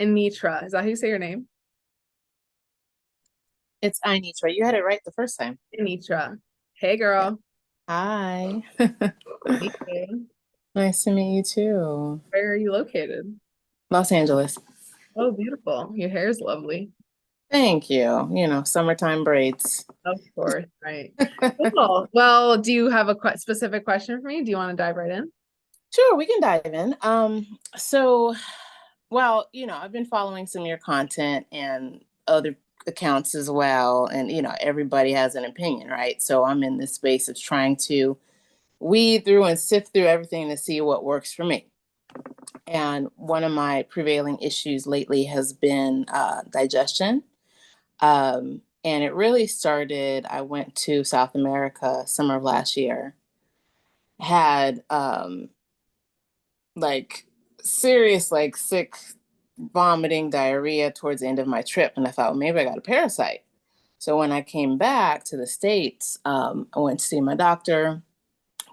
Anitra. Is that how you say your name? It's Anitra. You had it right the first time. Anitra. Hey, Yeah. girl. Hi. Hey. Nice to meet you too. Where are you located? Los Angeles. Oh, beautiful. Your hair is lovely. Thank you. Summertime braids. Of course, right. Cool. Well, do you have a specific question for me? Do you want to dive right in? Sure, we can dive in. So, well, I've been following some of your content and other accounts as well. And, everybody has an opinion, right? So I'm in this space of trying to weed through and sift through everything to see what works for me. And one of my prevailing issues lately has been digestion. And it really started, I went to South America summer of last year, had like serious, like sick, vomiting, diarrhea towards the end of my trip. And I thought, well, maybe I got a parasite. So when I came back to the States, I went to see my doctor.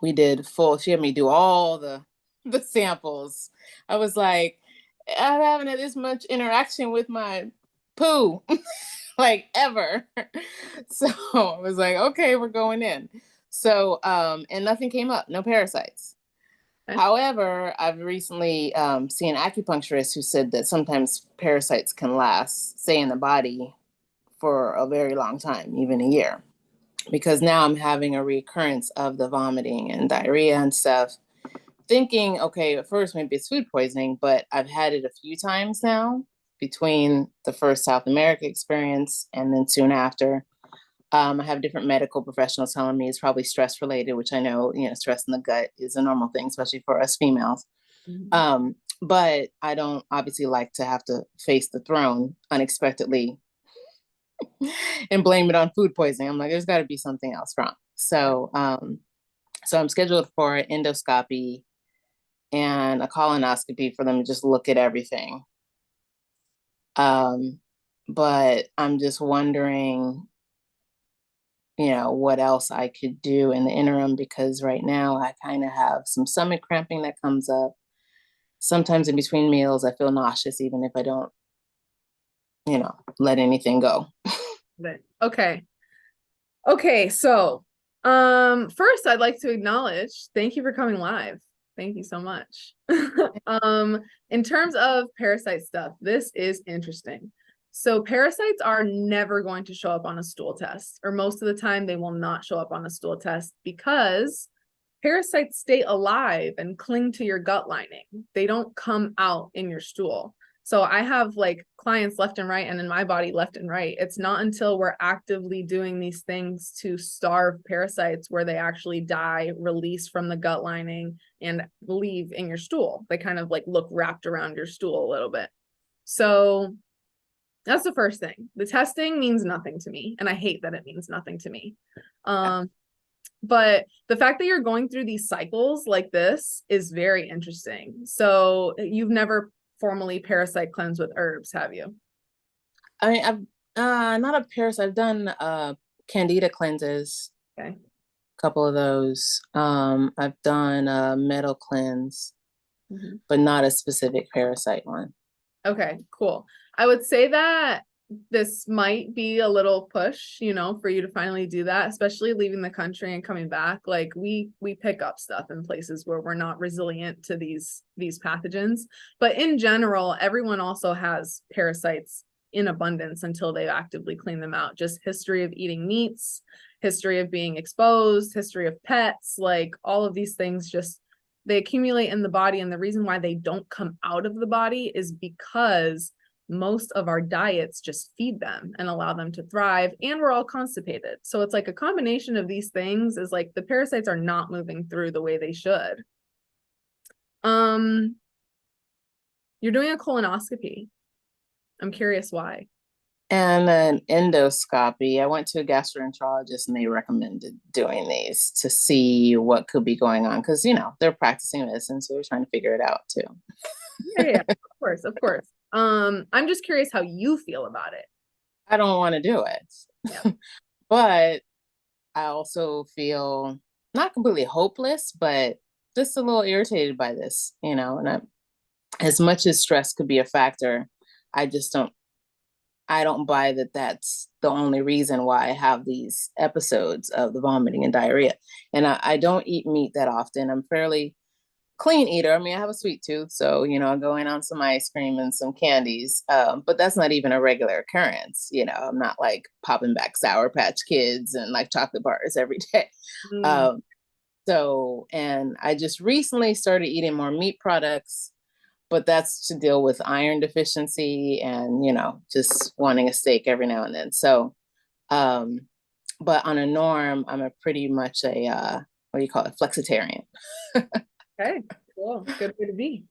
We did full, she had me do all the samples. I was like, I haven't had this much interaction with my poo like ever. So I was like, okay, we're going in. So and nothing came up, no parasites. Okay. However, I've recently seen an acupuncturist who said that sometimes parasites can last, stay in the body for a very long time, even a year. Because now I'm having a recurrence of the vomiting and diarrhea and stuff. Thinking, okay, at first maybe it's food poisoning, but I've had it a few times now between the first South America experience and then soon after. I have different medical professionals telling me it's probably stress related, which I know, stress in the gut is a normal thing, especially for us females. Mhm. But I don't obviously like to have to face the throne unexpectedly and blame it on food poisoning. I'm like, there's got to be something else wrong. So I'm scheduled for an endoscopy and a colonoscopy for them to just look at everything. Um, but I'm just wondering, what else I could do in the interim because right now I kind of have some stomach cramping that comes up. Sometimes in between meals, I feel nauseous even if I don't, let anything go. Okay. Okay, so first I'd like to acknowledge, thank you for coming live. Thank you so much. Um, in terms of parasite stuff, this is interesting. So parasites are never going to show up on a stool test, or most of the time they will not show up on a stool test because parasites stay alive and cling to your gut lining. They don't come out in your stool. So I have like clients left and right and in my body left and right. It's not until we're actively doing these things to starve parasites where they actually die, release from the gut lining and leave in your stool. They kind of like look wrapped around your stool a little bit. So that's the first thing. The testing means nothing to me. And I hate that it means nothing to me. Um, but the fact that you're going through these cycles like this is very interesting. So you've never formally parasite cleansed with herbs, have you? I mean, I've not a parasite. I've done candida cleanses, Okay. a couple of those. I've done a metal cleanse, Mhm. but not a specific parasite one. Okay, cool. I would say that this might be a little push, for you to finally do that, especially leaving the country and coming back. Like we pick up stuff in places where we're not resilient to these pathogens. But in general, everyone also has parasites in abundance until they actively clean them out. Just history of eating meats, history of being exposed, history of pets, like all of these things just they accumulate in the body. And the reason why they don't come out of the body is because most of our diets just feed them and allow them to thrive. And we're all constipated. So it's like a combination of these things is like the parasites are not moving through the way they should. Um, you're doing a colonoscopy. I'm curious why. And an endoscopy. I went to a gastroenterologist and they recommended doing these to see what could be going on because, they're practicing medicine, so they're trying to figure it out too. Yeah, of course, of course. I'm just curious how you feel about it. I don't want to do Yeah. it, but I also feel not completely hopeless, but just a little irritated by this, and as much as stress could be a factor, I just don't, I don't buy that that's the only reason why I have these episodes of the vomiting and diarrhea. And I don't eat meat that often. I'm fairly clean eater. I mean, I have a sweet tooth, so I go in on some ice cream and some candies. But that's not even a regular occurrence. I'm not like popping back Sour Patch Kids and like chocolate bars every day. Mm, Um, and I just recently started eating more meat products, but that's to deal with iron deficiency and just wanting a steak every now and then. So, um, but on a norm, I'm a pretty much a what do you call it, flexitarian. okay, cool. Good way to be.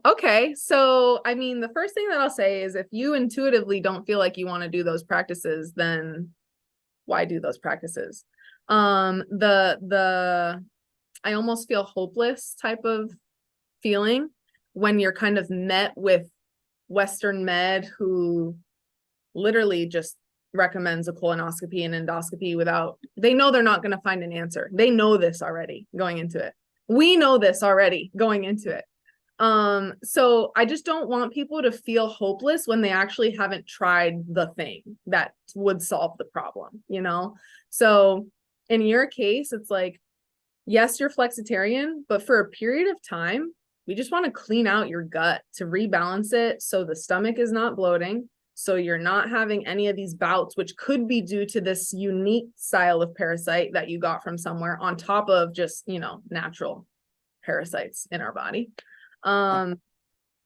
Okay. So, I mean, the first thing that I'll say is if you intuitively don't feel like you want to do those practices, then why do those practices? The I almost feel hopeless type of feeling when you're kind of met with Western med who literally just recommends a colonoscopy and endoscopy without, they know they're not going to find an answer. They know this already going into it. We know this already going into it. So I just don't want people to feel hopeless when they actually haven't tried the thing that would solve the problem, So in your case, it's like, yes, you're flexitarian, but for a period of time, we just want to clean out your gut to rebalance it so the stomach is not bloating, so you're not having any of these bouts, which could be due to this unique style of parasite that you got from somewhere on top of just, natural parasites in our body.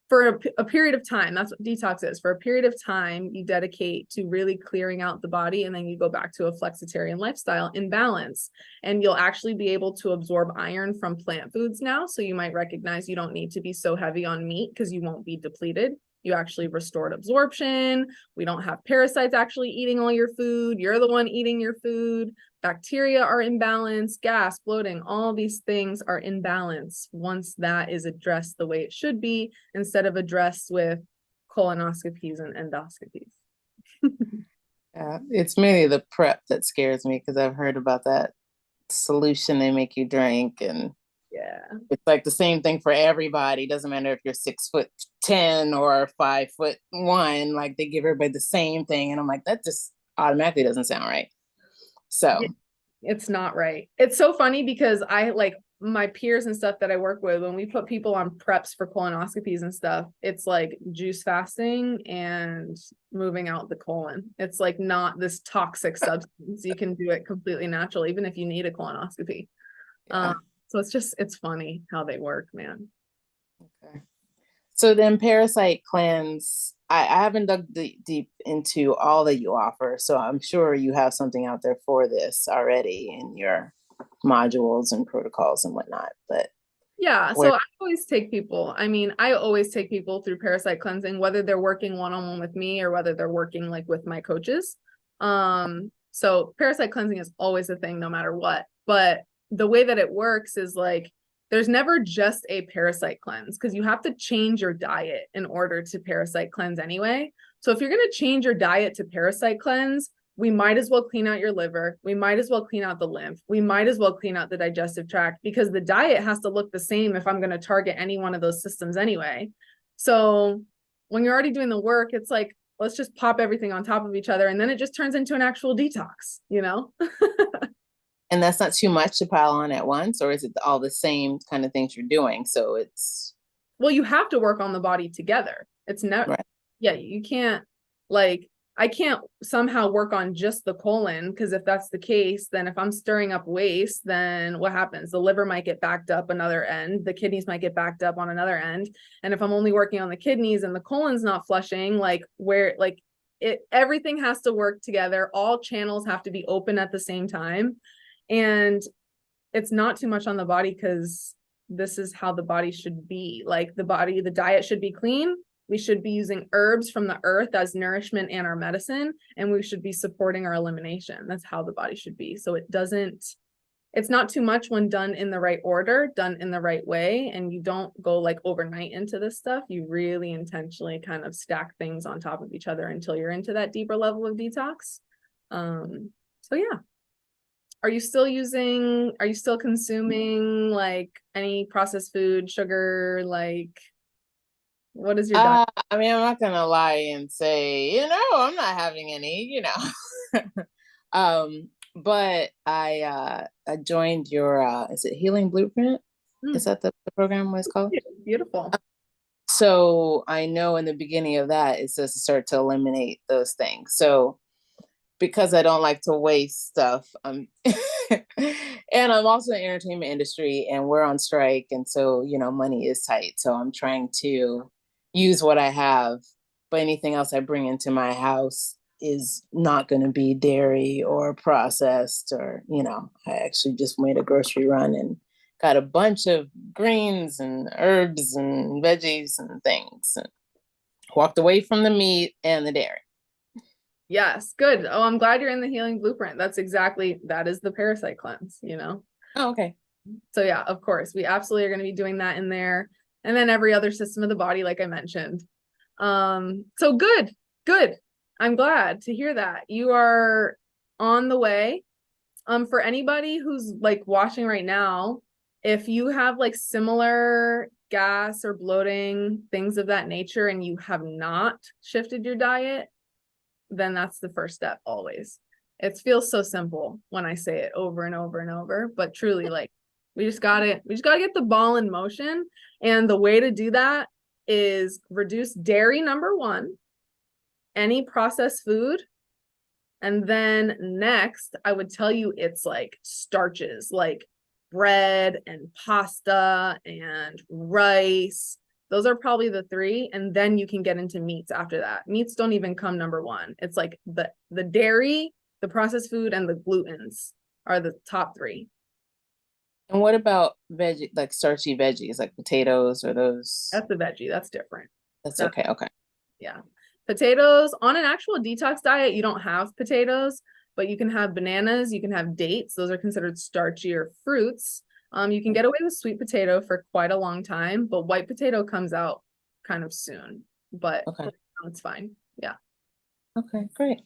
For a period of time, that's what detox is. For a period of time, you dedicate to really clearing out the body, and then you go back to a flexitarian lifestyle in balance. And you'll actually be able to absorb iron from plant foods now. So you might recognize you don't need to be so heavy on meat because you won't be depleted. You actually restored absorption. We don't have parasites actually eating all your food. You're the one eating your food. Bacteria are in balance, gas, bloating, all these things are in balance once that is addressed the way it should be, instead of addressed with colonoscopies and endoscopies. Yeah, it's mainly the prep that scares me because I've heard about that solution they make you drink, and Yeah. it's like the same thing for everybody. Doesn't matter if you're 6'10" or 5'1", like they give everybody the same thing. And I'm like, that just automatically doesn't sound right. So It's not right. It's so funny because I like my peers and stuff that I work with, when we put people on preps for colonoscopies and stuff, it's like juice fasting and moving out the colon. It's like not this toxic substance. You can do it completely natural, even if you need a colonoscopy. yeah. So it's funny how they work, man. Okay. So then Parasite Cleanse, I haven't dug deep into all that you offer, so I'm sure you have something out there for this already in your modules and protocols and whatnot. But Yeah, where so I always take people through parasite cleansing, whether they're working one-on-one with me or whether they're working like with my coaches. So parasite cleansing is always a thing no matter what. But the way that it works is like there's never just a parasite cleanse because you have to change your diet in order to parasite cleanse anyway. So if you're going to change your diet to parasite cleanse, we might as well clean out your liver. We might as well clean out the lymph. We might as well clean out the digestive tract because the diet has to look the same if I'm going to target any one of those systems anyway. So when you're already doing the work, it's like, let's just pop everything on top of each other. And then it just turns into an actual detox, and that's not too much to pile on at once, or is it all the same kind of things you're doing? So it's Well, you have to work on the body together. It's never, right. yeah, you can't like, I can't somehow work on just the colon because if that's the case, then if I'm stirring up waste, then what happens? The liver might get backed up another end, the kidneys might get backed up on another end. And if I'm only working on the kidneys and the colon's not flushing, everything has to work together. All channels have to be open at the same time. And it's not too much on the body because this is how the body should be. Like the diet should be clean. We should be using herbs from the earth as nourishment and our medicine, and we should be supporting our elimination. That's how the body should be. So it's not too much when done in the right order, done in the right way, and you don't go like overnight into this stuff. You really intentionally kind of stack things on top of each other until you're into that deeper level of detox. So yeah. Are you still consuming like any processed food, sugar, like What is your diet? I mean, I'm not gonna lie and say, I'm not having any. But I joined your is it Healing Blueprint? Is Mm, that the program was called? beautiful. So I know in the beginning of that it says to start to eliminate those things. So because I don't like to waste stuff, and I'm also in the entertainment industry and we're on strike, and so money is tight. So I'm trying to use what I have, but anything else I bring into my house is not going to be dairy or processed, or I actually just made a grocery run and got a bunch of greens and herbs and veggies and things, and walked away from the meat and the dairy. Yes, good. Oh, I'm glad you're in the healing blueprint. That is the parasite cleanse, you know? Oh, okay. So yeah, of course, we absolutely are going to be doing that in there. And then every other system of the body, like I mentioned. So good, good. I'm glad to hear that. You are on the way. For anybody who's like watching right now, if you have like similar gas or bloating, things of that nature, and you have not shifted your diet, then that's the first step always. It feels so simple when I say it over and over and over, but truly, like, we just gotta get the ball in motion. And the way to do that is reduce dairy, number one, any processed food. And then next, I would tell you it's like starches, like bread and pasta and rice. Those are probably the three. And then you can get into meats after that. Meats don't even come number one. It's like the dairy, the processed food, and the glutens are the top three. And what about veggie, like starchy veggies, like potatoes or those? That's the veggie. That's different. That's That, okay. Okay. yeah. Potatoes on an actual detox diet, you don't have potatoes, but you can have bananas, you can have dates. Those are considered starchier fruits. You can get away with sweet potato for quite a long time, but white potato comes out kind of soon. But Okay. it's fine. Yeah. Okay. Great.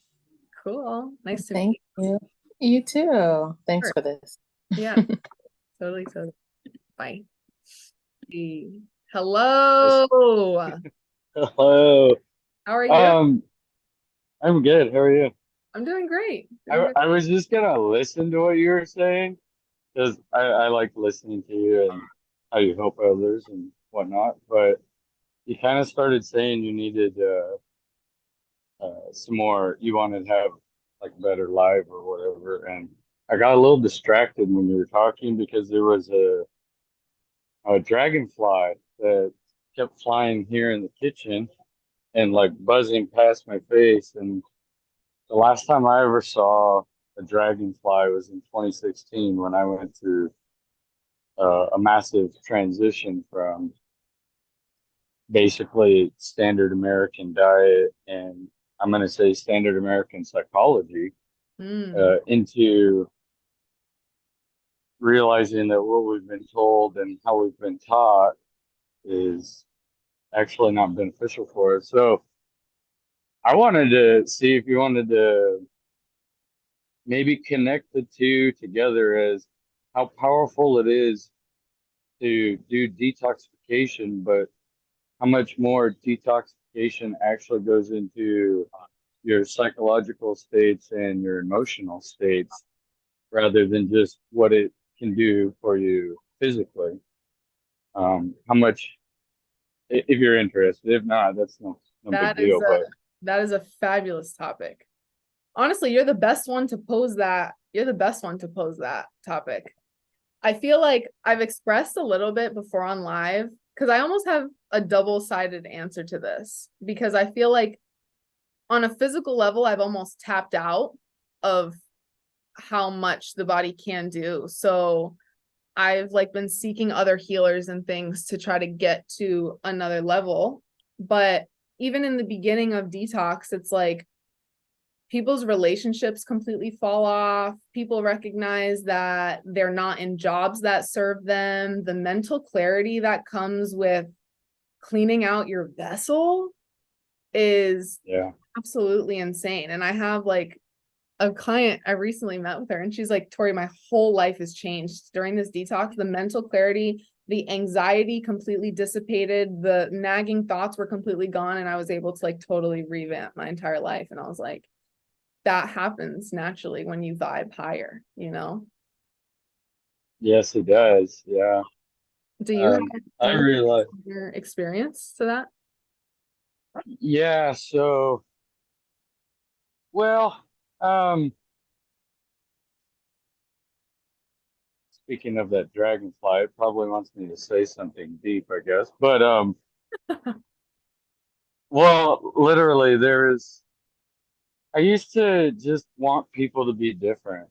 Cool. Nice to Thank meet you. You too. Thanks you. for this. Yeah, totally, totally. Bye. Hello. Hello. How are you? Um, I'm good. How are you? I'm doing great. Doing I good. I was just gonna listen to what you were saying because I like listening to you and how you help others and whatnot. But you kind of started saying you needed some more. You wanted to have like a better life or whatever, and I got a little distracted when you were talking because there was a dragonfly that kept flying here in the kitchen and like buzzing past my face. And the last time I ever saw a dragonfly was in 2016 when I went through a massive transition from basically standard American diet and I'm going to say standard American psychology Mm, into realizing that what we've been told and how we've been taught is actually not beneficial for us. So I wanted to see if you wanted to maybe connect the two together as how powerful it is to do detoxification, but how much more detoxification actually goes into your psychological states and your emotional states rather than just what it can do for you physically. How much, if you're interested, if not, that's no big that is deal. a But that is a fabulous topic. Honestly, you're the best one to pose that. You're the best one to pose that topic. I feel like I've expressed a little bit before on live because I almost have a double-sided answer to this because I feel like on a physical level, I've almost tapped out of how much the body can do. So I've like been seeking other healers and things to try to get to another level. But even in the beginning of detox, it's like people's relationships completely fall off. People recognize that they're not in jobs that serve them. The mental clarity that comes with cleaning out your vessel is yeah, absolutely insane. And I have like a client, I recently met with her, and she's like, Tori, my whole life has changed during this detox. The mental clarity, the anxiety completely dissipated, the nagging thoughts were completely gone, and I was able to like totally revamp my entire life. And I was like, that happens naturally when you vibe higher, you know? Yes, it does. Yeah. Do you have I realize. your experience to that? Yeah. So, well, um, speaking of that dragonfly, it probably wants me to say something deep, I guess. But well, literally, I used to just want people to be different,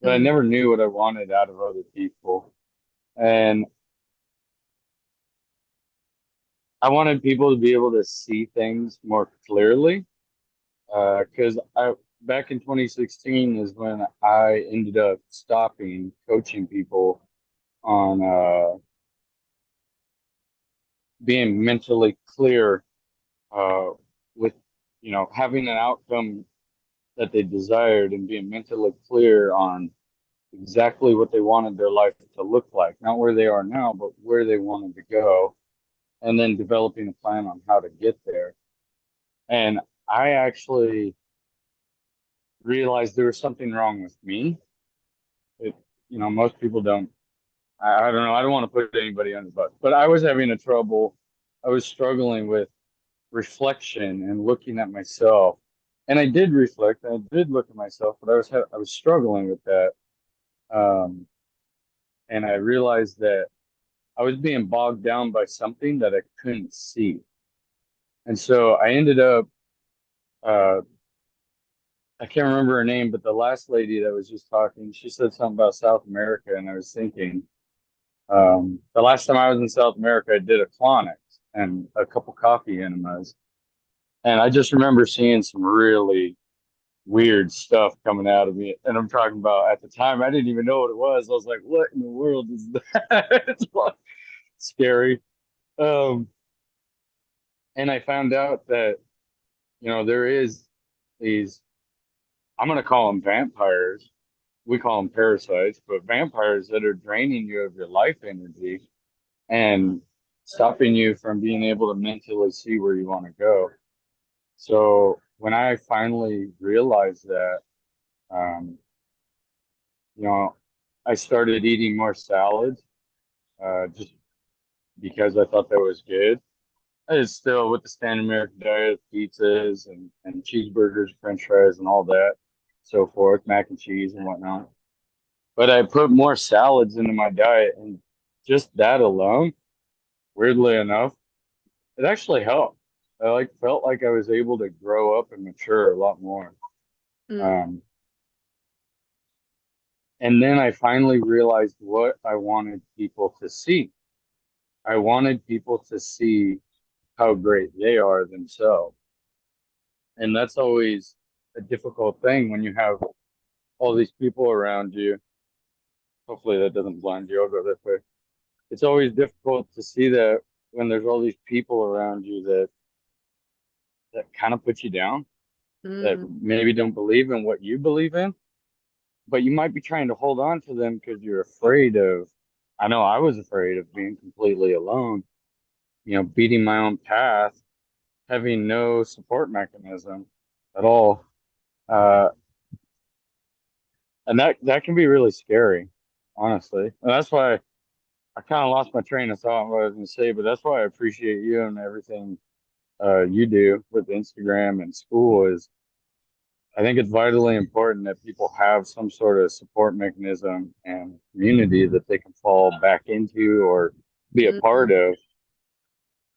but I Mm, never knew what I wanted out of other people. And I wanted people to be able to see things more clearly. Because I back in 2016 is when I ended up stopping coaching people on being mentally clear uh, with having an outcome that they desired and being mentally clear on exactly what they wanted their life to look like, not where they are now, but where they wanted to go, and then developing a plan on how to get there. And I actually realized there was something wrong with me. It, most people don't. I don't know. I don't want to put anybody on the bus, but I was having a trouble. I was struggling with reflection and looking at myself. And I did reflect. I did look at myself, but I was struggling with that. Um, and I realized that I was being bogged down by something that I couldn't see. And so I ended up, uh, I can't remember her name, but the last lady that was just talking, she said something about South America. And I was thinking, the last time I was in South America, I did a Clonics and a couple coffee enemas. And I just remember seeing some really weird stuff coming out of me. And I'm talking about at the time, I didn't even know what it was. I was like, what in the world is that? It's like scary. Um, and I found out that, there is these, I'm going to call them vampires. We call them parasites, but vampires that are draining you of your life energy and stopping you from being able to mentally see where you want to go. So when I finally realized that, um, you know, I started eating more salads, just because I thought that was good. I was still with the standard American diet, pizzas and cheeseburgers, French fries, and all that, so forth, mac and cheese and whatnot. But I put more salads into my diet, and just that alone, weirdly enough, it actually helped. I like felt like I was able to grow up and mature a lot more. mm, Um, and then I finally realized what I wanted people to see. I wanted people to see how great they are themselves. And that's always a difficult thing when you have all these people around you. Hopefully that doesn't blind you. I'll go this way. It's always difficult to see that when there's all these people around you that kind of put you down, that mm, maybe don't believe in what you believe in, but you might be trying to hold on to them because you're afraid of. I know I was afraid of being completely alone, beating my own path, having no support mechanism at all. Uh, and that can be really scary, honestly. And that's why I kind of lost my train of thought on what I was going to say, but that's why I appreciate you and everything you do with Instagram and school. Is I think it's vitally important that people have some sort of support mechanism and community that they can fall back into or be a part mm. of.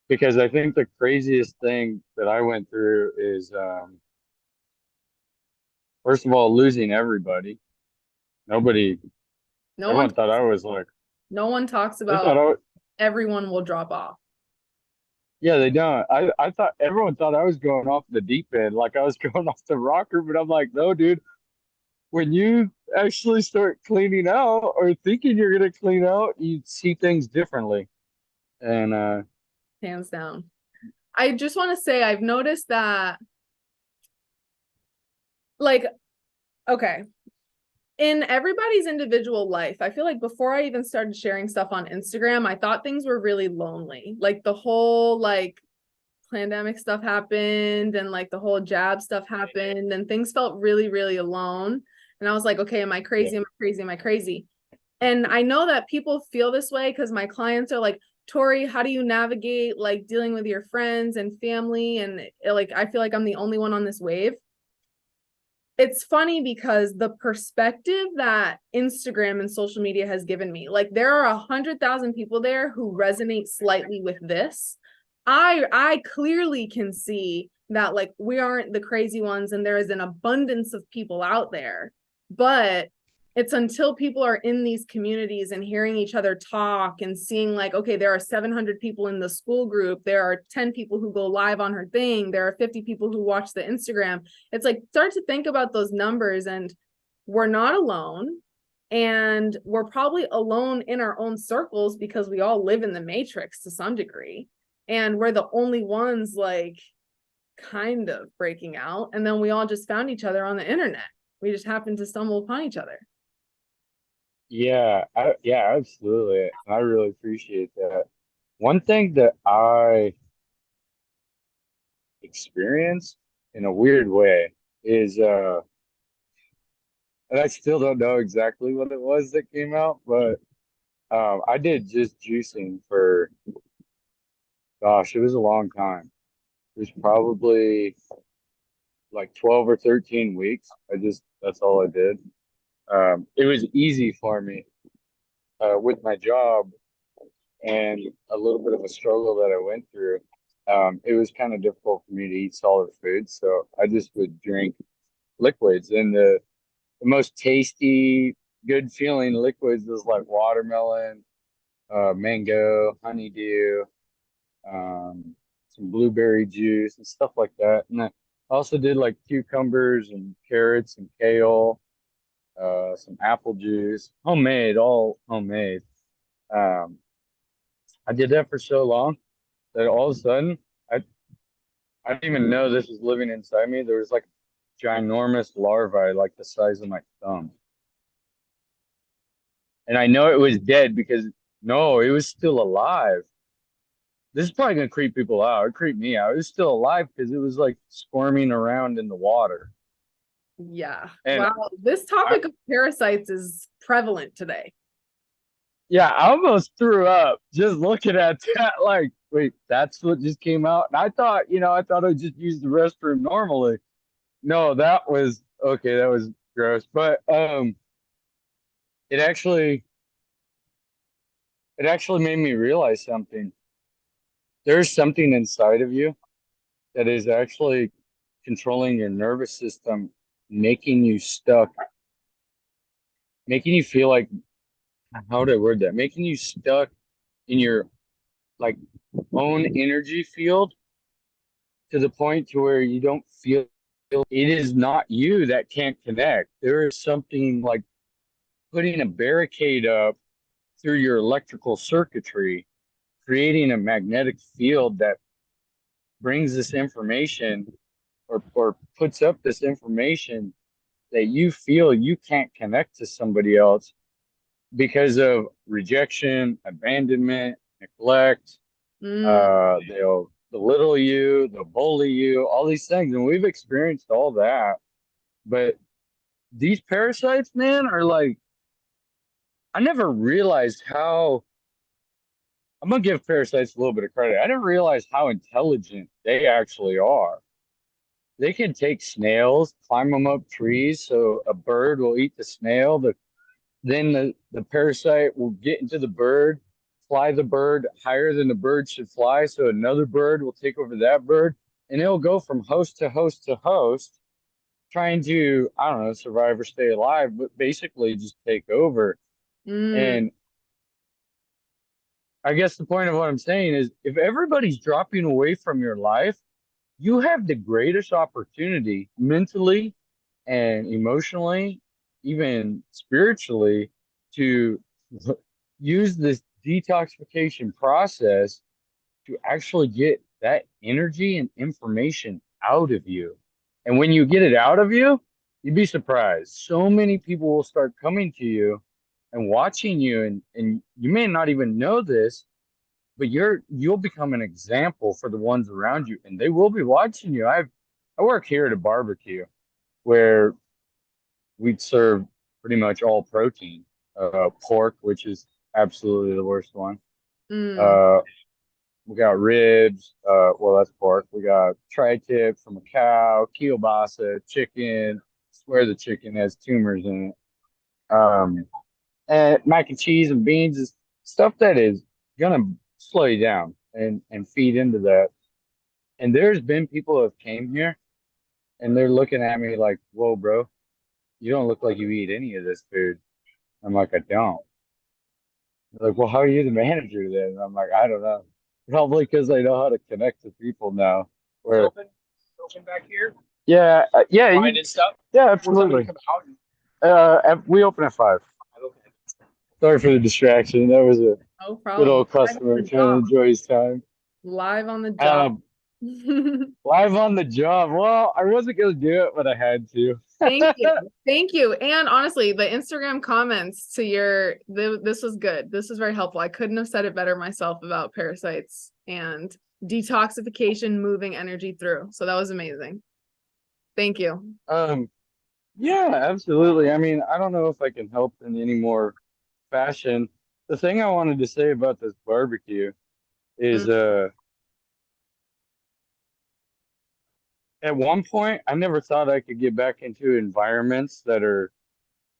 Because I think the craziest thing that I went through is, first of all, losing everybody. Nobody, No one, everyone thought I was like, no one talks they about thought everyone will drop off. yeah, they don't. I thought everyone thought I was going off the deep end, like I was going off the rocker, but I'm like, no, dude, when you actually start cleaning out or thinking you're going to clean out, you see things differently. And Hands down. I just want to say I've noticed that, like, okay, in everybody's individual life, I feel like before I even started sharing stuff on Instagram, I thought things were really lonely. Like the whole like pandemic stuff happened and like the whole jab stuff happened and things felt really, really alone. And I was like, okay, am I Yeah. crazy? Am I crazy? Am I crazy? And I know that people feel this way because my clients are like, Tori, how do you navigate like dealing with your friends and family? And like, I feel like I'm the only one on this wave. It's funny because the perspective that Instagram and social media has given me, like there are 100,000 people there who resonate slightly with this. I clearly can see that like we aren't the crazy ones and there is an abundance of people out there. But it's until people are in these communities and hearing each other talk and seeing like, okay, there are 700 people in the school group, there are 10 people who go live on her thing, there are 50 people who watch the Instagram. It's like start to think about those numbers, and we're not alone, and we're probably alone in our own circles because we all live in the matrix to some degree, and we're the only ones like kind of breaking out, and then we all just found each other on the internet. We just happened to stumble upon each other. Yeah, absolutely. I really appreciate that. One thing that I experienced in a weird way is and I still don't know exactly what it was that came out, but I did just juicing for gosh, it was a long time. It was probably like 12 or 13 weeks. That's all I did. It was easy for me with my job and a little bit of a struggle that I went through. It was kind of difficult for me to eat solid foods, so I just would drink liquids. And the most tasty, good feeling liquids was like watermelon, mango, honeydew, um, some blueberry juice and stuff like that. And I also did like cucumbers and carrots and kale, some apple juice, homemade, all homemade. Um, I did that for so long that all of a sudden I I didn't even know this was living inside me. There was like ginormous larvae like the size of my thumb. And I know it was dead because no, it was still alive. This is probably gonna creep people out. It creeped me out. It was still alive because it was like squirming around in the water. Yeah. And Wow. This I, topic of parasites is prevalent today. yeah, I almost threw up just looking at that. Like, wait, that's what just came out. And I thought, I thought I just used the restroom normally. No, that was okay. That was gross. But it actually, it actually made me realize something. There's something inside of you that is actually controlling your nervous system, making you stuck, making you feel like, how do I word that? Making you stuck in your like own energy field to the point to where you don't feel it is not you that can't connect. There is something like putting a barricade up through your electrical circuitry, creating a magnetic field that brings this information or puts up this information that you feel you can't connect to somebody else because of rejection, abandonment, neglect. Mm. They'll belittle you, they'll bully you, all these things. And we've experienced all that. But these parasites, man, are like, I never realized how, I'm going to give parasites a little bit of credit. I didn't realize how intelligent they actually are. They can take snails, climb them up trees so a bird will eat the snail. Then the parasite will get into the bird, fly the bird higher than the bird should fly, so another bird will take over that bird, and it'll go from host to host to host, trying to, I don't know, survive or stay alive, but basically just take over. Mm. And I guess the point of what I'm saying is if everybody's dropping away from your life, you have the greatest opportunity mentally and emotionally, even spiritually, to use this detoxification process to actually get that energy and information out of you. And when you get it out of you, You'd be surprised. So many people will start coming to you and watching you, and you may not even know this, but you'll become an example for the ones around you, and they will be watching you. I work here at a barbecue where we'd serve pretty much all protein, pork, which is absolutely the worst one. Mm, Uh, we got ribs. Well, that's pork. We got tri-tip from a cow, kielbasa, chicken. Swear the chicken has tumors in it. And mac and cheese and beans is stuff that is gonna slow you down and feed into that. And there's been people who have came here and they're looking at me like, "Whoa, bro, you don't look like you eat any of this food." I'm like, "I don't." They're like, "Well, how are you the manager then?" And I'm like, "I don't know. Probably because I know how to connect with people now." Where Open back here. yeah, yeah, Wine and stuff. yeah, Will somebody absolutely. come out? We open at 5. Okay. Sorry for the distraction. That was a no good problem. old customer trying to enjoy his time. Live on the job. Um, Live on the job. Well, I wasn't gonna do it, but I had to. Thank you. Thank you. And honestly, the Instagram comments to this was good. This is very helpful. I couldn't have said it better myself about parasites and detoxification, moving energy through. So that was amazing. Thank you. Yeah, absolutely. I mean, I don't know if I can help in any more fashion. The thing I wanted to say about this barbecue is, Mm, at one point, I never thought I could get back into environments that are,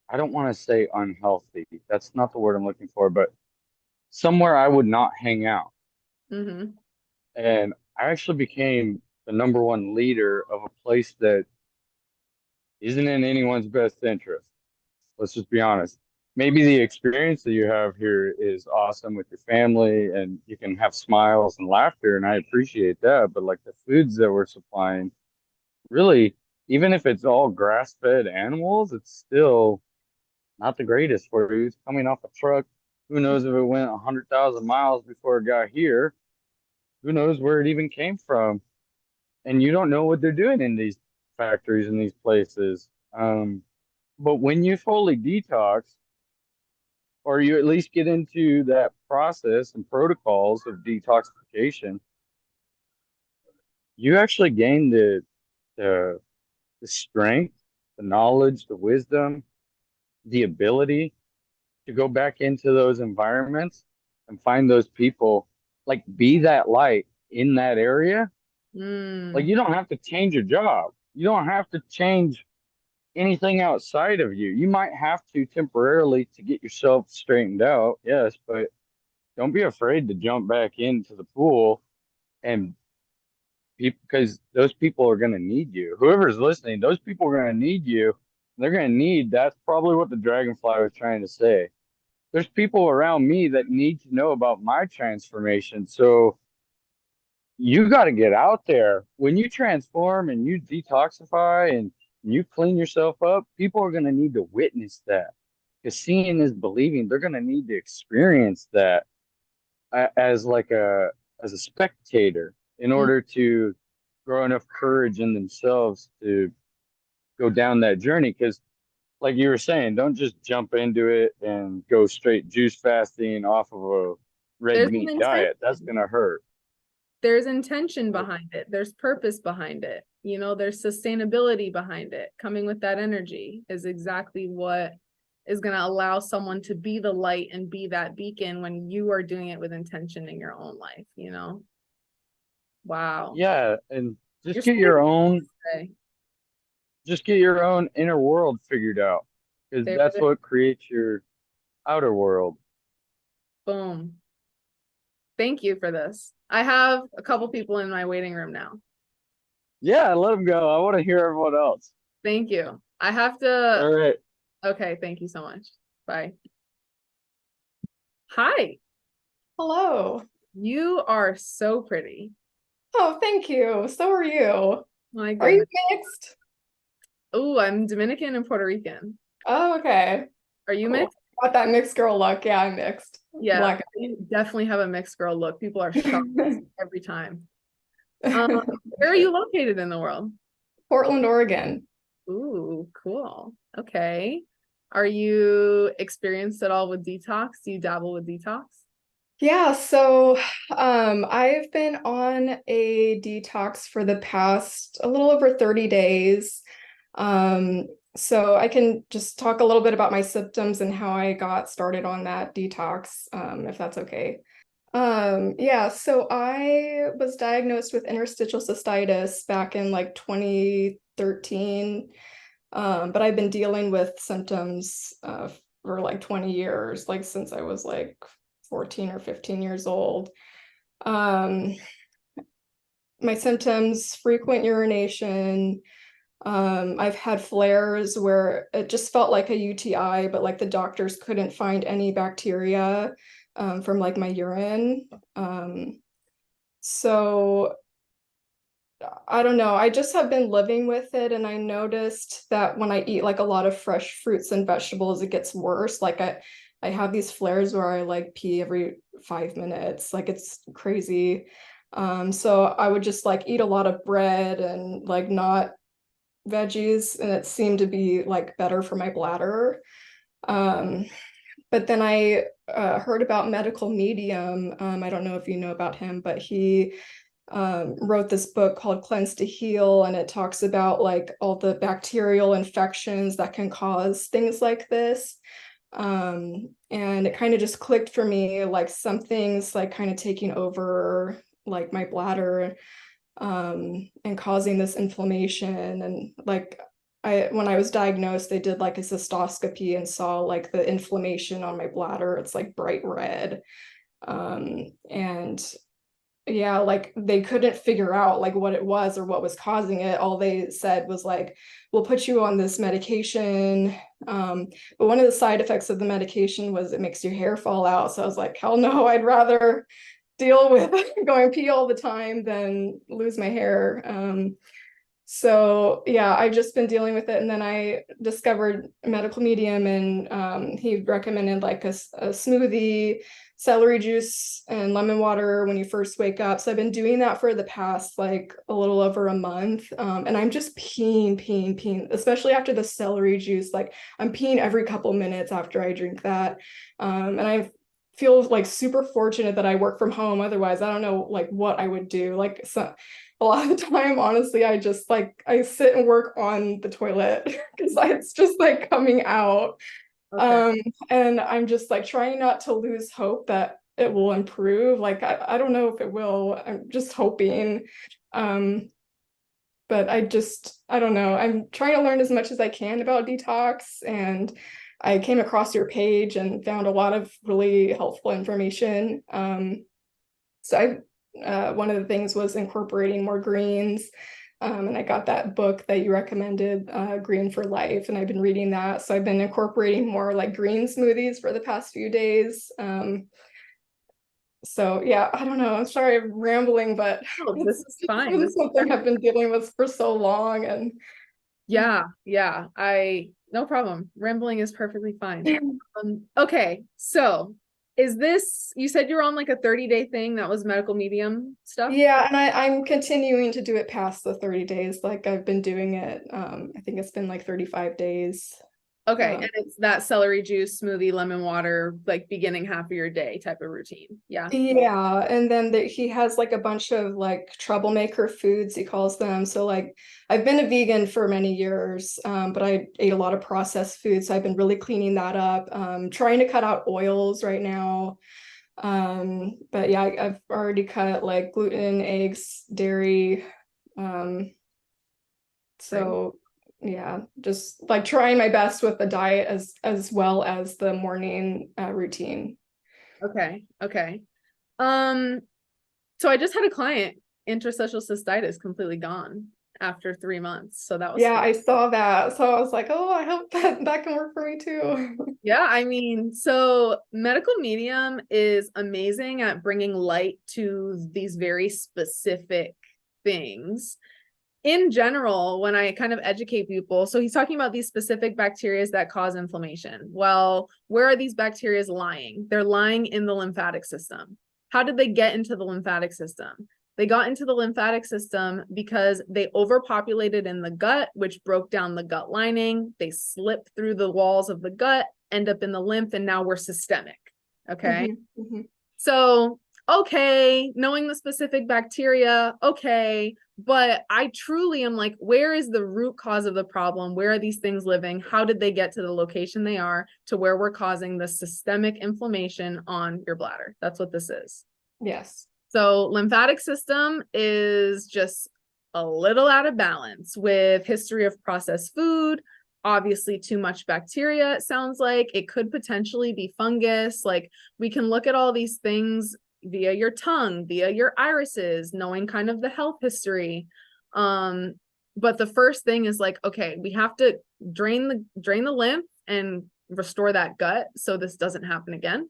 I don't want to say unhealthy. That's not the word I'm looking for, but somewhere I would not hang out. mhm. And I actually became the number one leader of a place that isn't in anyone's best interest. Let's just be honest. Maybe the experience that you have here is awesome with your family and you can have smiles and laughter, and I appreciate that. But like the foods that we're supplying, really, even if it's all grass-fed animals, it's still not the greatest for you. It's coming off a truck. Who knows if it went 100,000 miles before it got here? Who knows where it even came from? And you don't know what they're doing in these factories and these places. But when you fully detox, or you at least get into that process and protocols of detoxification, you actually gain the, the strength, the knowledge, the wisdom, the ability to go back into those environments and find those people, like be that light in that area. Like Mm. you don't have to change your job. You don't have to change anything outside of you. You might have to temporarily to get yourself straightened out, yes, but don't be afraid to jump back into the pool and people, because those people are going to need you. Whoever's listening, those people are going to need you. They're going to need, that's probably what the dragonfly was trying to say. There's people around me that need to know about my transformation. So you got to get out there. When you transform and you detoxify and you clean yourself up, people are going to need to witness that. Because seeing is believing. They're going to need to experience that as like a spectator in Mm. order to grow enough courage in themselves to go down that journey. Because like you were saying, don't just jump into it and go straight juice fasting off of a red There's an meat diet. That's intention. gonna hurt. There's intention behind it. There's purpose behind it. You know, there's sustainability behind it. Coming with that energy is exactly what is going to allow someone to be the light and be that beacon when you are doing it with intention in your own life, you know? Wow. Yeah, and just You're get saying your own today. just get your own inner world figured out. Because There that's it is. what creates your outer world. Boom. Thank you for this. I have a couple people in my waiting room now. Yeah, let them go. I want to hear everyone else. Thank you. I have to. All right. Okay. Thank you so much. Bye. Hi. Hello. You are so pretty. Oh, thank you. So are you. My Are you goodness. mixed? Oh, I'm Dominican and Puerto Rican. Oh, okay. Are you Cool. mixed? Got that mixed girl look. Yeah, I'm mixed. Yeah, Black. you definitely have a mixed girl look. People are shocked every time. Where are you located in the world? Portland, Oregon. Ooh, cool. Okay. Are you experienced at all with detox? Do you dabble with detox? Yeah, so I've been on a detox for the past a little over 30 days. Um, so I can just talk a little bit about my symptoms and how I got started on that detox, if that's okay. Yeah, so I was diagnosed with interstitial cystitis back in like 2013. But I've been dealing with symptoms for like 20 years, like since I was like 14 or 15 years old. Um, my symptoms, frequent urination. I've had flares where it just felt like a UTI, but like the doctors couldn't find any bacteria from like my urine. So I don't know. I just have been living with it, and I noticed that when I eat like a lot of fresh fruits and vegetables, it gets worse. Like I have these flares where I like pee every 5 minutes. Like it's crazy. So I would just like eat a lot of bread and like not veggies, and it seemed to be like better for my bladder. Um, but then I heard about medical medium. I don't know if you know about him, but he wrote this book called Cleanse to Heal, and it talks about like all the bacterial infections that can cause things like this. And it kind of just clicked for me, like something's like kind of taking over like my bladder, and causing this inflammation. And like when I was diagnosed, they did like a cystoscopy and saw like the inflammation on my bladder. It's like bright red. And yeah, like they couldn't figure out like what it was or what was causing it. All they said was like, we'll put you on this medication. But one of the side effects of the medication was it makes your hair fall out. So I was like, hell no, I'd rather deal with going pee all the time than lose my hair. So yeah, I've just been dealing with it. And then I discovered a medical medium, and he recommended like a smoothie, celery juice, and lemon water when you first wake up. So I've been doing that for the past like a little over a month. And I'm just peeing, especially after the celery juice. Like I'm peeing every couple minutes after I drink that. And I feel like super fortunate that I work from home. Otherwise, I don't know like what I would do. Like so a lot of the time, honestly, I just like I sit and work on the toilet because it's just like coming out. Okay. And I'm just like trying not to lose hope that it will improve. Like I don't know if it will. I'm just hoping. Um, but I don't know. I'm trying to learn as much as I can about detox, and I came across your page and found a lot of really helpful information. So one of the things was incorporating more greens. And I got that book that you recommended, Green for Life, and I've been reading that. So I've been incorporating more like green smoothies for the past few days. So yeah, I don't know. I'm sorry I'm rambling, but Oh, this is it's fine. This is something I've been dealing with for so long. And Yeah, no problem. Rambling is perfectly fine. Okay, so is this, you said you were on like a 30-day thing that was medical medium stuff? yeah, and I'm continuing to do it past the 30 days. Like I've been doing it, I think it's been like 35 days. Okay, Um, and it's that celery juice, smoothie, lemon water, like beginning half of your day type of routine. Yeah. Yeah, and then he has like a bunch of like troublemaker foods, he calls them. So like I've been a vegan for many years, but I ate a lot of processed food, so I've been really cleaning that up. Trying to cut out oils right now. But yeah, I've already cut like gluten, eggs, dairy. Um, Great. so yeah, just like trying my best with the diet as well as the morning routine. Okay. Okay. Um, so I just had a client, interstitial cystitis completely gone after 3 months. So that was Yeah, fun. I saw that. So I was like, oh, I hope that can work for me too. Yeah, I mean, so medical medium is amazing at bringing light to these very specific things. In general, when I kind of educate people, so he's talking about these specific bacteria that cause inflammation. Well, where are these bacteria lying? They're lying in the lymphatic system. How did they get into the lymphatic system? They got into the lymphatic system because they overpopulated in the gut, which broke down the gut lining. They slipped through the walls of the gut, end up in the lymph, and now we're systemic. Okay. So, okay, knowing the specific bacteria, okay, but I truly am like, where is the root cause of the problem? Where are these things living? How did they get to the location they are to where we're causing the systemic inflammation on your bladder? That's what this is. Yes. So lymphatic system is just a little out of balance with history of processed food, obviously too much bacteria, it sounds like. It could potentially be fungus. Like we can look at all these things via your tongue, via your irises, knowing kind of the health history. But the first thing is like, okay, we have to drain the lymph and restore that gut so this doesn't happen again.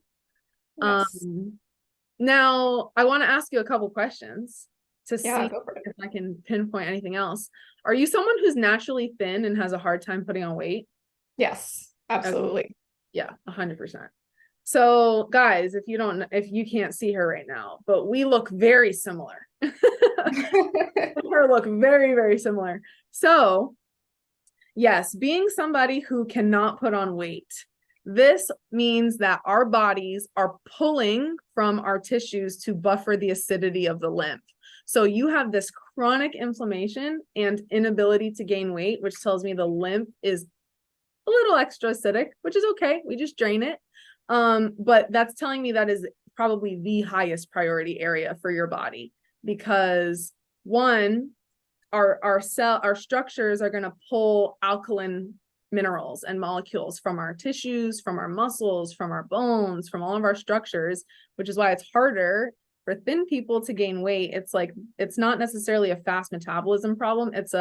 Yes. Now I want to ask you a couple questions to see go for it. if I can pinpoint anything else. Are you someone who's naturally thin and has a hard time putting on weight? Yes, absolutely. Yeah, 100%. So guys, if you can't see her right now, but we look very similar. Her look very, very similar. So yes, being somebody who cannot put on weight, this means that our bodies are pulling from our tissues to buffer the acidity of the lymph. So you have this chronic inflammation and inability to gain weight, which tells me the lymph is a little extra acidic, which is okay. We just drain it. But that's telling me that is probably the highest priority area for your body, because one, our structures are going to pull alkaline minerals and molecules from our tissues, from our muscles, from our bones, from all of our structures, which is why it's harder for thin people to gain weight. It's like, it's not necessarily a fast metabolism problem. It's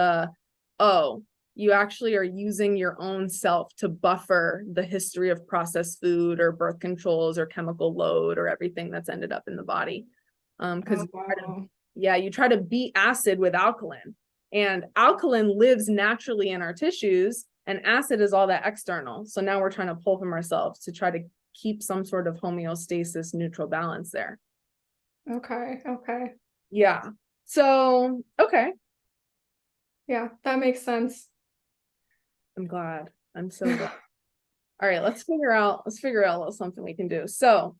you actually are using your own self to buffer the history of processed food or birth controls or chemical load or everything that's ended up in the body. Because you try to beat acid with alkaline, and alkaline lives naturally in our tissues, and acid is all that external. So now we're trying to pull from ourselves to try to keep some sort of homeostasis, neutral balance there. Okay. Yeah. So, okay. Yeah, that makes sense. I'm glad. I'm so glad. All right, let's figure out something we can do. So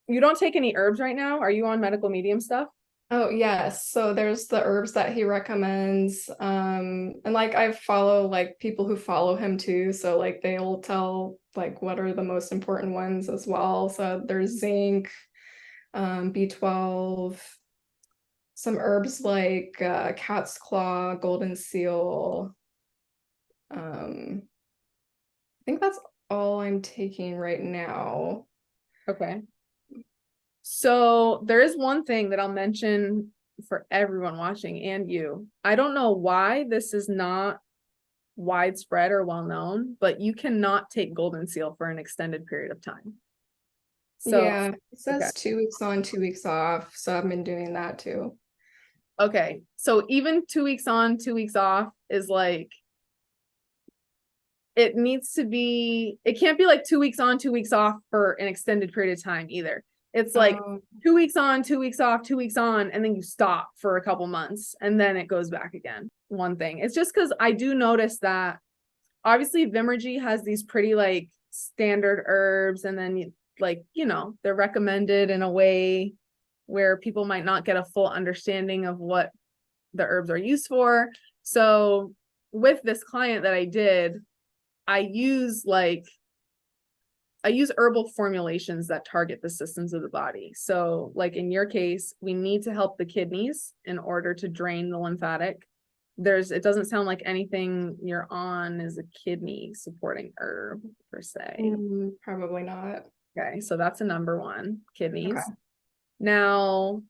you don't take any herbs right now? Are you on medical medium stuff? Oh, yes. So there's the herbs that he recommends. And like I follow like people who follow him too. So like they'll tell like what are the most important ones as well. So there's zinc, B12, some herbs like cat's claw, golden seal. I think that's all I'm taking right now. Okay. So there is one thing that I'll mention for everyone watching and you. I don't know why this is not widespread or well known, but you cannot take golden seal for an extended period of time. So yeah, it says okay. 2 weeks on, 2 weeks off. So I've been doing that too. Okay. So even 2 weeks on, 2 weeks off is like, it can't be like 2 weeks on, 2 weeks off for an extended period of time either. It's like 2 weeks on, 2 weeks off, 2 weeks on, and then you stop for a couple months and then it goes back again. One thing. It's just because I do notice that obviously Vimergy has these pretty like standard herbs, and then they're recommended in a way where people might not get a full understanding of what the herbs are used for. So with this client that I did, I use herbal formulations that target the systems of the body. So like in your case, we need to help the kidneys in order to drain the lymphatic. It doesn't sound like anything you're on is a kidney supporting herb per se. Probably not. Okay, so that's a number one, kidneys. Okay. Now,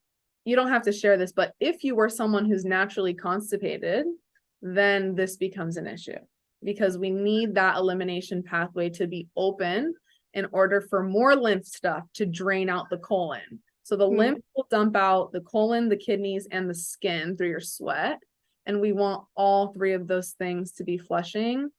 you don't have to share this, but if you were someone who's naturally constipated, then this becomes an issue, because we need that elimination pathway to be open in order for more lymph stuff to drain out the colon. So the lymph will dump out the colon, the kidneys, and the skin through your sweat. And we want all three of those things to be flushing.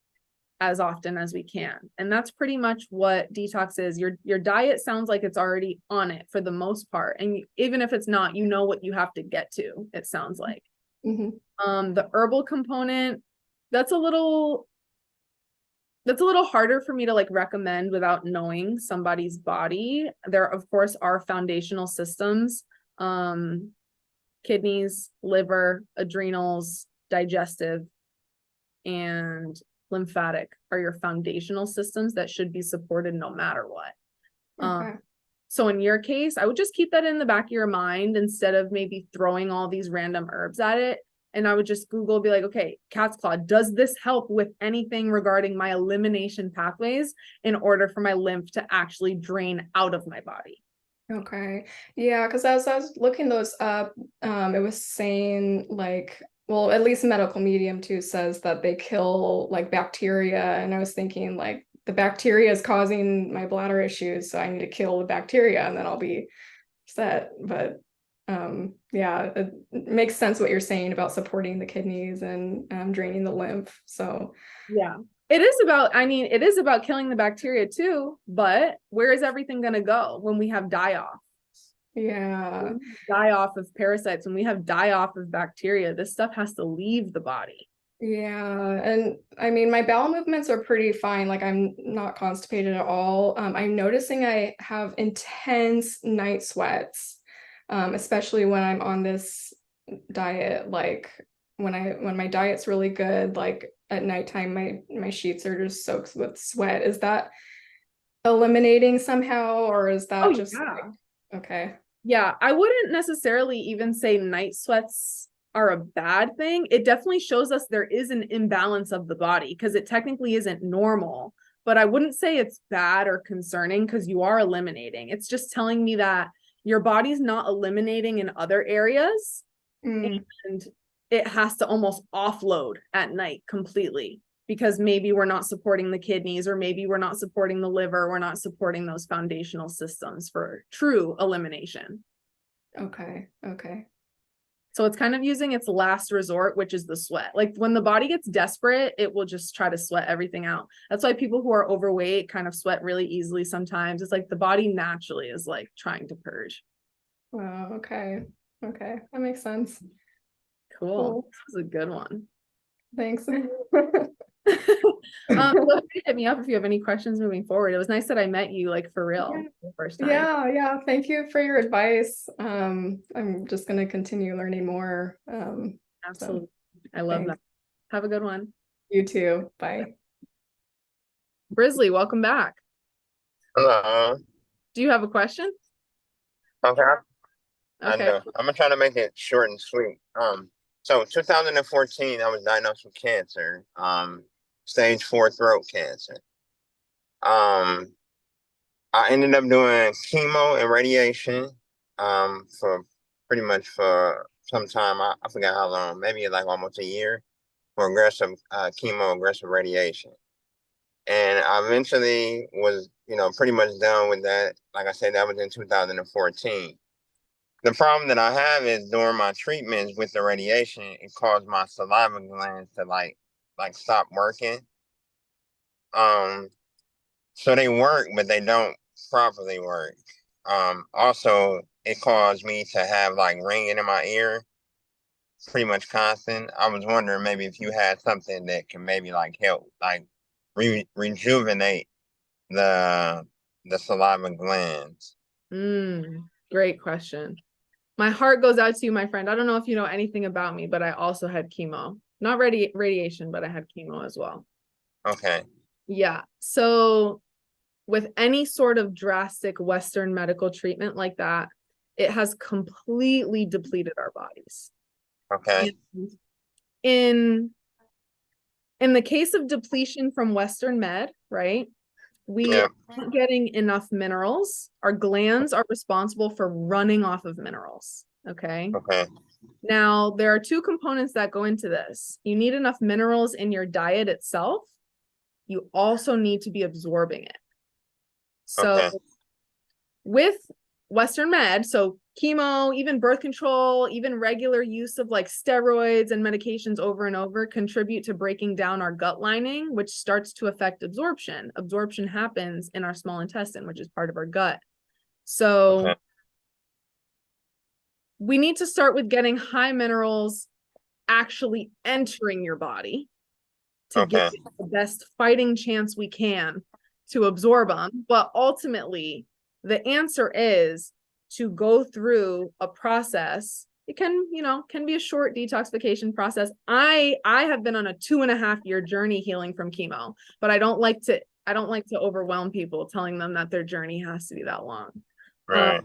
as often as we can. And that's pretty much what detox is. Your diet sounds like it's already on it for the most part. And even if it's not, you know what you have to get to, it sounds like. The herbal component, that's a little harder for me to like recommend without knowing somebody's body. There, of course, are foundational systems, kidneys, liver, adrenals, digestive, and lymphatic are your foundational systems that should be supported no matter what. Okay. So in your case, I would just keep that in the back of your mind instead of maybe throwing all these random herbs at it. And I would just Google, be like, okay, cat's claw, does this help with anything regarding my elimination pathways in order for my lymph to actually drain out of my body? Okay. Yeah, because as I was looking those up, it was saying like, well, at least medical medium too says that they kill like bacteria. And I was thinking like the bacteria is causing my bladder issues, so I need to kill the bacteria and then I'll be set. But yeah, it makes sense what you're saying about supporting the kidneys and draining the lymph. So yeah, it is about killing the bacteria too, but where is everything going to go when we have die-off? yeah. Die-off of parasites, when we have die-off of bacteria, this stuff has to leave the body. Yeah, and I mean, my bowel movements are pretty fine. Like I'm not constipated at all. I'm noticing I have intense night sweats, especially when I'm on this diet. Like when my diet's really good, like at nighttime, my sheets are just soaked with sweat. Is that eliminating somehow, or is that just yeah. like, okay? Yeah, I wouldn't necessarily even say night sweats are a bad thing. It definitely shows us there is an imbalance of the body because it technically isn't normal, but I wouldn't say it's bad or concerning because you are eliminating. It's just telling me that your body's not eliminating in other areas and it has to almost offload at night completely because maybe we're not supporting the kidneys or maybe we're not supporting the liver. We're not supporting those foundational systems for true elimination. Okay. Okay. So it's kind of using its last resort, which is the sweat. Like when the body gets desperate, it will just try to sweat everything out. That's why people who are overweight kind of sweat really easily sometimes. It's like the body naturally is like trying to purge. Wow. Okay. Okay. That makes sense. Cool. This was a good one. Thanks. Feel free to hit me up if you have any questions moving forward. It was nice that I met you like for real the first time. Yeah. Thank you for your advice. I'm just gonna continue learning more. Absolutely. I love that. Have a good one. You too. Bye. Brisley, welcome back. Hello. Do you have a question? Okay. I Okay. know. I'm gonna try to make it short and sweet. So 2014, I was diagnosed with cancer. Stage 4 throat cancer. I ended up doing chemo and radiation. For pretty much for some time. I forgot how long. Maybe like almost a year for aggressive chemo, aggressive radiation. And I eventually was, pretty much done with that. Like I said, that was in 2014. The problem that I have is during my treatments with the radiation, it caused my saliva glands to like stop working. So they work, but they don't properly work. Also, it caused me to have like ringing in my ear, pretty much constant. I was wondering maybe if you had something that can maybe like help, like rejuvenate the saliva glands. Great question. My heart goes out to you, my friend. I don't know if you know anything about me, but I also had chemo. Not radiation, but I had chemo as well. Okay. Yeah. So with any sort of drastic Western medical treatment like that, it has completely depleted our bodies. Okay. And in the case of depletion from Western med, right? We aren't getting enough minerals. Our glands are responsible for running off of minerals. Okay. Okay. Now, there are two components that go into this. You need enough minerals in your diet itself. You also need to be absorbing it. So with Western med, so chemo, even birth control, even regular use of like steroids and medications over and over contribute to breaking down our gut lining, which starts to affect absorption. Absorption happens in our small intestine, which is part of our gut. So we need to start with getting high minerals actually entering your body to give it the best fighting chance we can to absorb them. But ultimately, the answer is to go through a process. It can, can be a short detoxification process. I have been on a 2.5-year journey healing from chemo, but I don't like to overwhelm people telling them that their journey has to be that long. Right.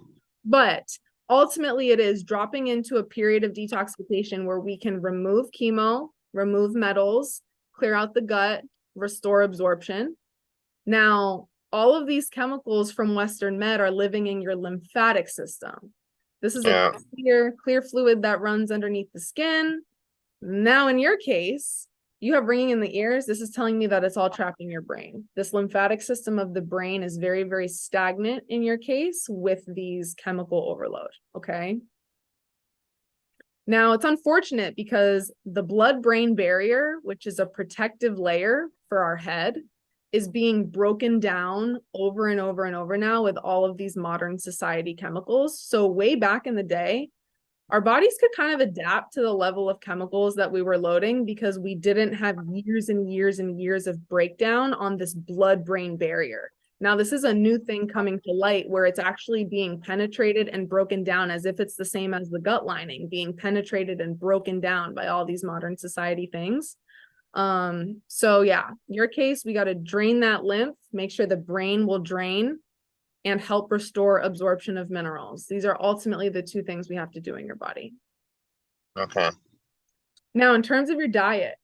But ultimately, it is dropping into a period of detoxification where we can remove chemo, remove metals, clear out the gut, restore absorption. Now, all of these chemicals from Western med are living in your lymphatic system. This is a clear fluid that runs underneath the skin. Now, in your case, you have ringing in the ears. This is telling me that it's all trapped in your brain. This lymphatic system of the brain is very, very stagnant in your case with these chemical overload. Okay. Now, it's unfortunate because the blood-brain barrier, which is a protective layer for our head, is being broken down over and over and over now with all of these modern society chemicals. So way back in the day, our bodies could kind of adapt to the level of chemicals that we were loading because we didn't have years and years and years of breakdown on this blood-brain barrier. Now, this is a new thing coming to light where it's actually being penetrated and broken down as if it's the same as the gut lining, being penetrated and broken down by all these modern society things. So yeah, your case, we got to drain that lymph, make sure the brain will drain and help restore absorption of minerals. These are ultimately the two things we have to do in your body. Okay. Now, in terms of your diet,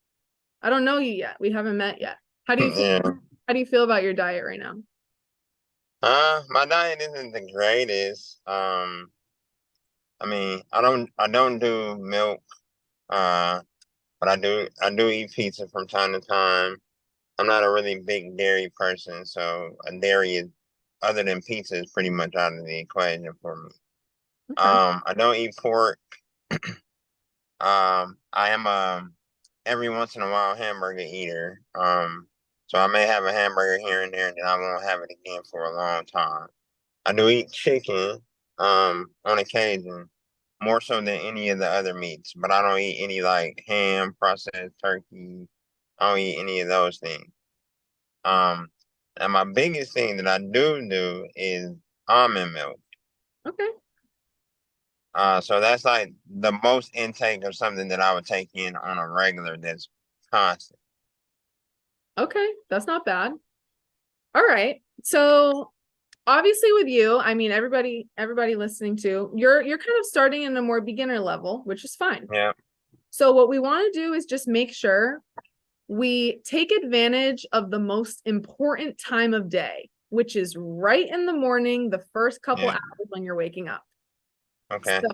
I don't know you yet. We haven't met yet. How do you feel, how do you feel about your diet right now? My diet isn't the greatest. I mean, I don't do milk. But I do eat pizza from time to time. I'm not a really big dairy person, so a dairy is, other than pizza, is pretty much out of the equation for me. Okay. I don't eat pork. I am every once in a while hamburger eater. So I may have a hamburger here and there, and then I won't have it again for a long time. I do eat chicken, on occasion, more so than any of the other meats, but I don't eat any like ham, processed turkey. I don't eat any of those things. Um, and my biggest thing that I do is almond milk. Okay. So that's like the most intake of something that I would take in on a regular that's constant. Okay. That's not bad. All right. So obviously with you, I mean, everybody listening to, you're kind of starting in a more beginner level, which is fine. Yeah. So what we want to do is just make sure we take advantage of the most important time of day, which is right in the morning, the first couple hours when you're waking up. Okay. So,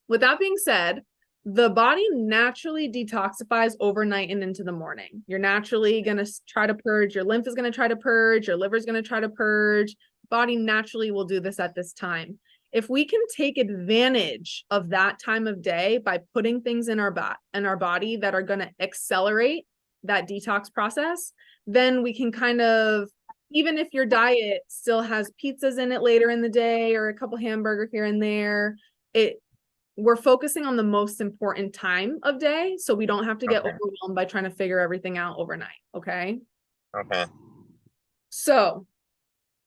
with that being said, the body naturally detoxifies overnight and into the morning. You're naturally going to try to purge. Your lymph is going to try to purge. Your liver is going to try to purge. Body naturally will do this at this time. If we can take advantage of that time of day by putting things in our body that are going to accelerate that detox process, then we can kind of, even if your diet still has pizzas in it later in the day or a couple hamburger here and there, we're focusing on the most important time of day, so we don't have to get overwhelmed by trying to figure everything out overnight. Okay. Okay. So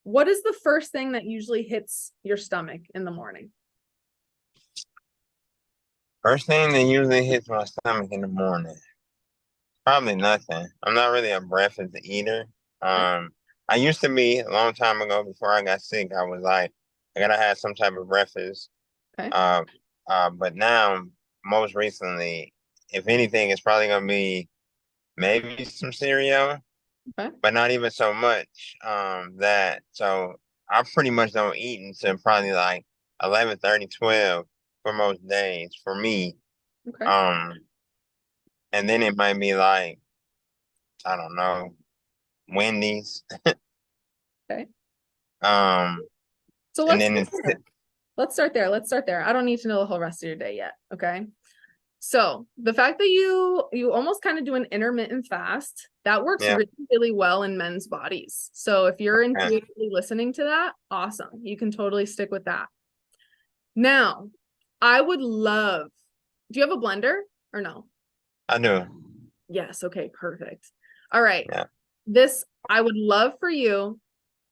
what is the first thing that usually hits your stomach in the morning? First thing that usually hits my stomach in the morning, probably nothing. I'm not really a breakfast eater. I used to be a long time ago before I got sick. I was like, I gotta have some type of breakfast. Okay. But now, most recently, if anything, it's probably gonna be maybe some cereal, but not even so much. So I pretty much don't eat until probably like 11:30, 12 for most days for me. Okay. And then it might be like, I don't know, Wendy's. Okay. So And let's then start there. Let's start there. Let's start there. I don't need to know the whole rest of your day yet. Okay. So the fact that you almost kind of do an intermittent fast, that works yeah, really, really well in men's bodies. So if you're okay. intuitively listening to that, awesome. You can totally stick with that. Now, I would love, do you have a blender or no? I do. Yes. Okay, perfect. All right. Yeah. This, I would love for you,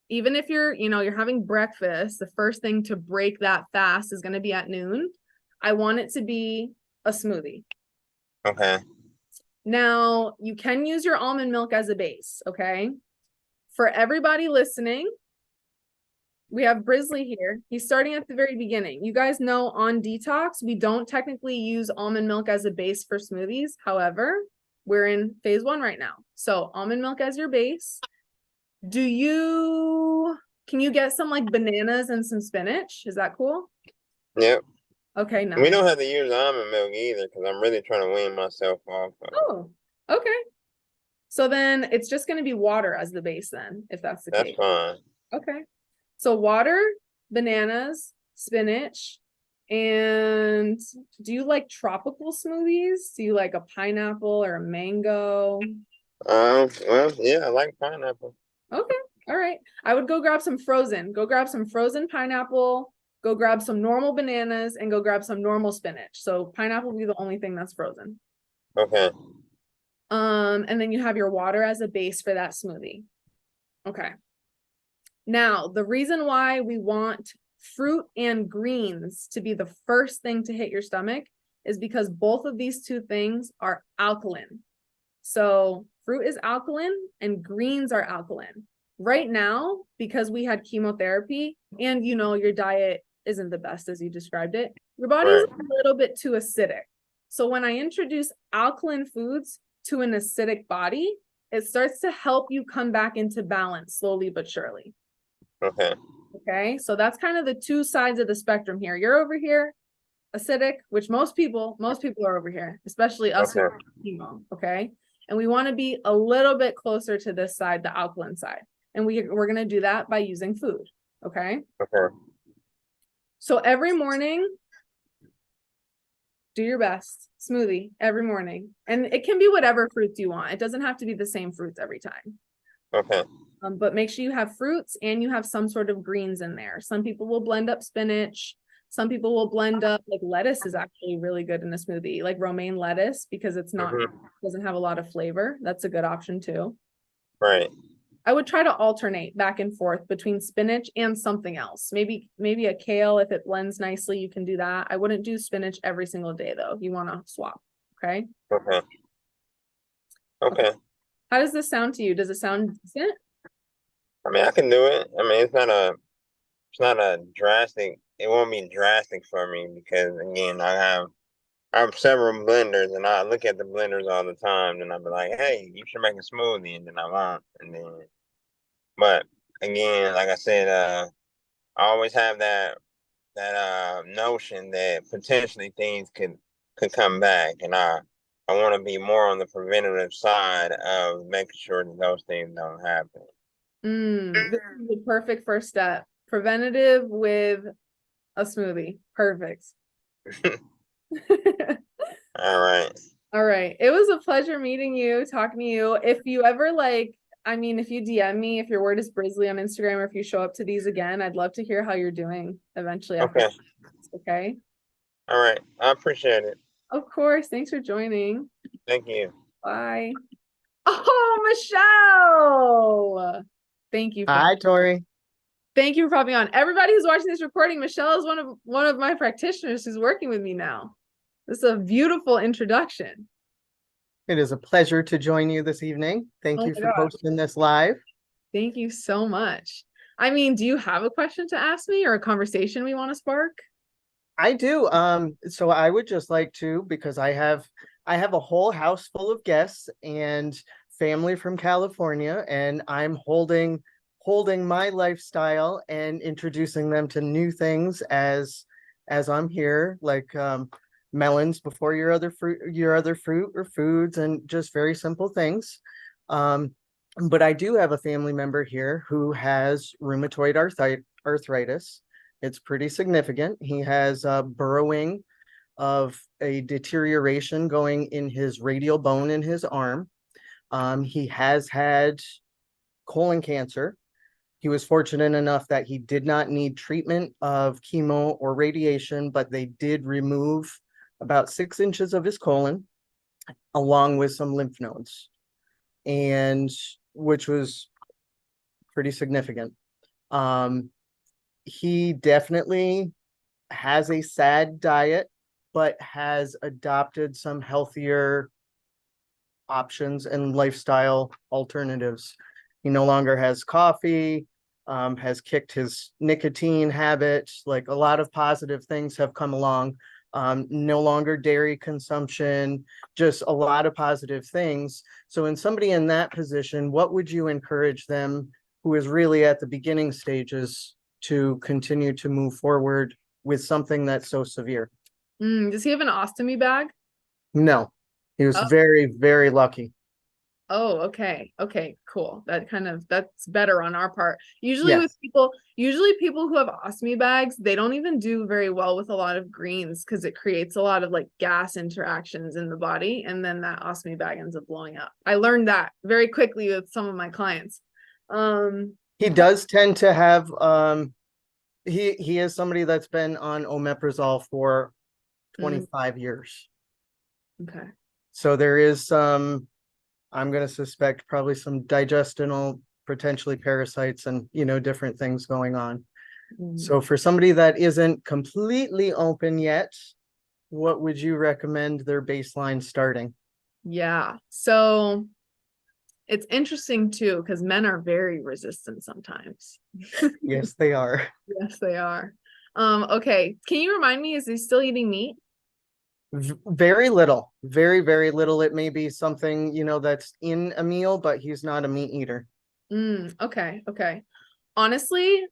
even if you're having breakfast, the first thing to break that fast is going to be at noon. I want it to be a smoothie. Okay. Now, you can use your almond milk as a base, okay? For everybody listening, we have Brisley here. He's starting at the very beginning. You guys know on Detox, we don't technically use almond milk as a base for smoothies. However, we're in phase 1 right now. So almond milk as your base. Can you get some like bananas and some spinach? Is that cool? Yep. Okay, We nice. don't have to use almond milk either because I'm really trying to wean myself off of it. Oh, okay. So then it's just going to be water as the base then, if that's the That's case. fine. Okay. So water, bananas, spinach, and do you like tropical smoothies? Do you like a pineapple or a mango? Well, yeah, I like pineapple. Okay. All right. I would go grab some frozen. Go grab some frozen pineapple. Go grab some normal bananas and go grab some normal spinach. So pineapple will be the only thing that's frozen. Okay. And then you have your water as a base for that smoothie. Okay. Now, the reason why we want fruit and greens to be the first thing to hit your stomach is because both of these two things are alkaline. So fruit is alkaline and greens are alkaline. Right now, because we had chemotherapy and your diet isn't the best as you described it, your body is Right. a little bit too acidic. So when I introduce alkaline foods to an acidic body, it starts to help you come back into balance slowly but surely. Okay. Okay, so that's kind of the two sides of the spectrum here. You're over here, acidic, which most people are over here, especially us who Okay. are chemo. Okay, and we want to be a little bit closer to this side, the alkaline side, and we're gonna do that by using food. Okay, Okay. so every morning, do your best smoothie every morning, and it can be whatever fruits you want. It doesn't have to be the same fruits every time. Okay. But make sure you have fruits and you have some sort of greens in there. Some people will blend up spinach. Some people will blend up like lettuce is actually really good in a smoothie, like romaine lettuce, because it's not doesn't have a lot of flavor. That's a good option too. Right. I would try to alternate back and forth between spinach and something else. Maybe a kale, if it blends nicely, you can do that. I wouldn't do spinach every single day though. You want to swap. Okay. Okay. Okay. How does this sound to you? Does it sound decent? I mean, I can do it. I mean, it's not a drastic. It won't be drastic for me because again, I have several blenders and I look at the blenders all the time and I'll be like, hey, you should make a smoothie, and then I won't. But again, like I said, I always have that notion that potentially things could come back, and I want to be more on the preventative side of making sure that those things don't happen. This is the perfect first step. Preventative with a smoothie. Perfect. All right. All right. It was a pleasure meeting you, talking to you. If you ever if you DM me, if your word is Brisley on Instagram, or if you show up to these again, I'd love to hear how you're doing eventually after. Okay. Okay. All right. I appreciate it. Of course. Thanks for joining. Thank you. Bye. Oh, Michelle. Thank you. Hi, Tori. Thank you for popping on. Everybody who's watching this recording, Michelle is one of my practitioners who's working with me now. This is a beautiful introduction. It is a pleasure to join you this evening. Thank Oh you my for gosh. hosting this live. Thank you so much. I mean, do you have a question to ask me or a conversation we want to spark? I do. So I would just like to, because I have a whole house full of guests and family from California, and I'm holding my lifestyle and introducing them to new things as I'm here, like melons before your other fruit or foods, and just very simple things. But I do have a family member here who has rheumatoid arthritis. It's pretty significant. He has burrowing of a deterioration going in his radial bone in his arm. He has had colon cancer. He was fortunate enough that he did not need treatment of chemo or radiation, but they did remove about 6 inches of his colon along with some lymph nodes, and which was pretty significant. He definitely has a sad diet, but has adopted some healthier options and lifestyle alternatives. He no longer has coffee, has kicked his nicotine habit. Like, a lot of positive things have come along. No longer dairy consumption, just a lot of positive things. So in somebody in that position, what would you encourage them who is really at the beginning stages to continue to move forward with something that's so severe? Does he have an ostomy bag? No, he was Oh. very, very lucky. Oh, okay. Okay, cool. That's better on our part. Usually Yes. usually people who have ostomy bags, they don't even do very well with a lot of greens because it creates a lot of like gas interactions in the body, and then that ostomy bag ends up blowing up. I learned that very quickly with some of my clients. He does tend to have he is somebody that's been on omeprazole for 25 years. Okay. So there is some, I'm going to suspect, probably some digestional, potentially parasites and, different things going on. So for somebody that isn't completely open yet, what would you recommend their baseline starting? Yeah. So it's interesting too, because men are very resistant sometimes. Yes, they are. Yes, they are. Okay. Can you remind me, is he still eating meat? Very little, very, very little. It may be something, that's in a meal, but he's not a meat eater. Okay. Okay. Honestly,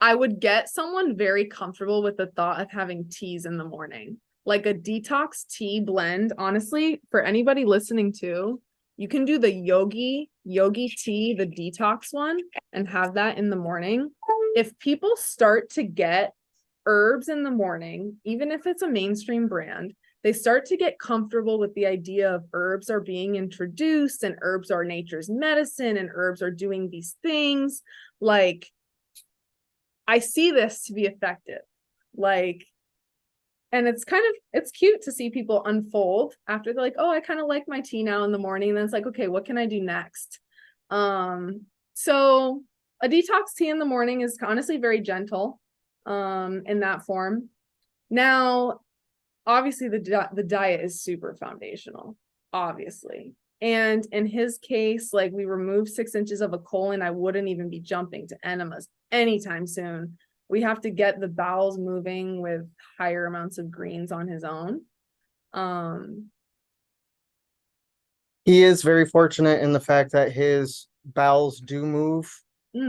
I would get someone very comfortable with the thought of having teas in the morning, like a detox tea blend. Honestly, for anybody listening to, you can do the yogi tea, the detox one, and have that in the morning. If people start to get herbs in the morning, even if it's a mainstream brand, they start to get comfortable with the idea of herbs are being introduced and herbs are nature's medicine and herbs are doing these things. Like, I see this to be effective. Like, and it's cute to see people unfold after they're like, oh, I kind of like my tea now in the morning. And then it's like, okay, what can I do next? So a detox tea in the morning is honestly very gentle, in that form. Now, obviously the diet is super foundational, obviously. And in his case, like, we removed 6 inches of a colon. I wouldn't even be jumping to enemas anytime soon. We have to get the bowels moving with higher amounts of greens on his own. He is very fortunate in the fact that his bowels do move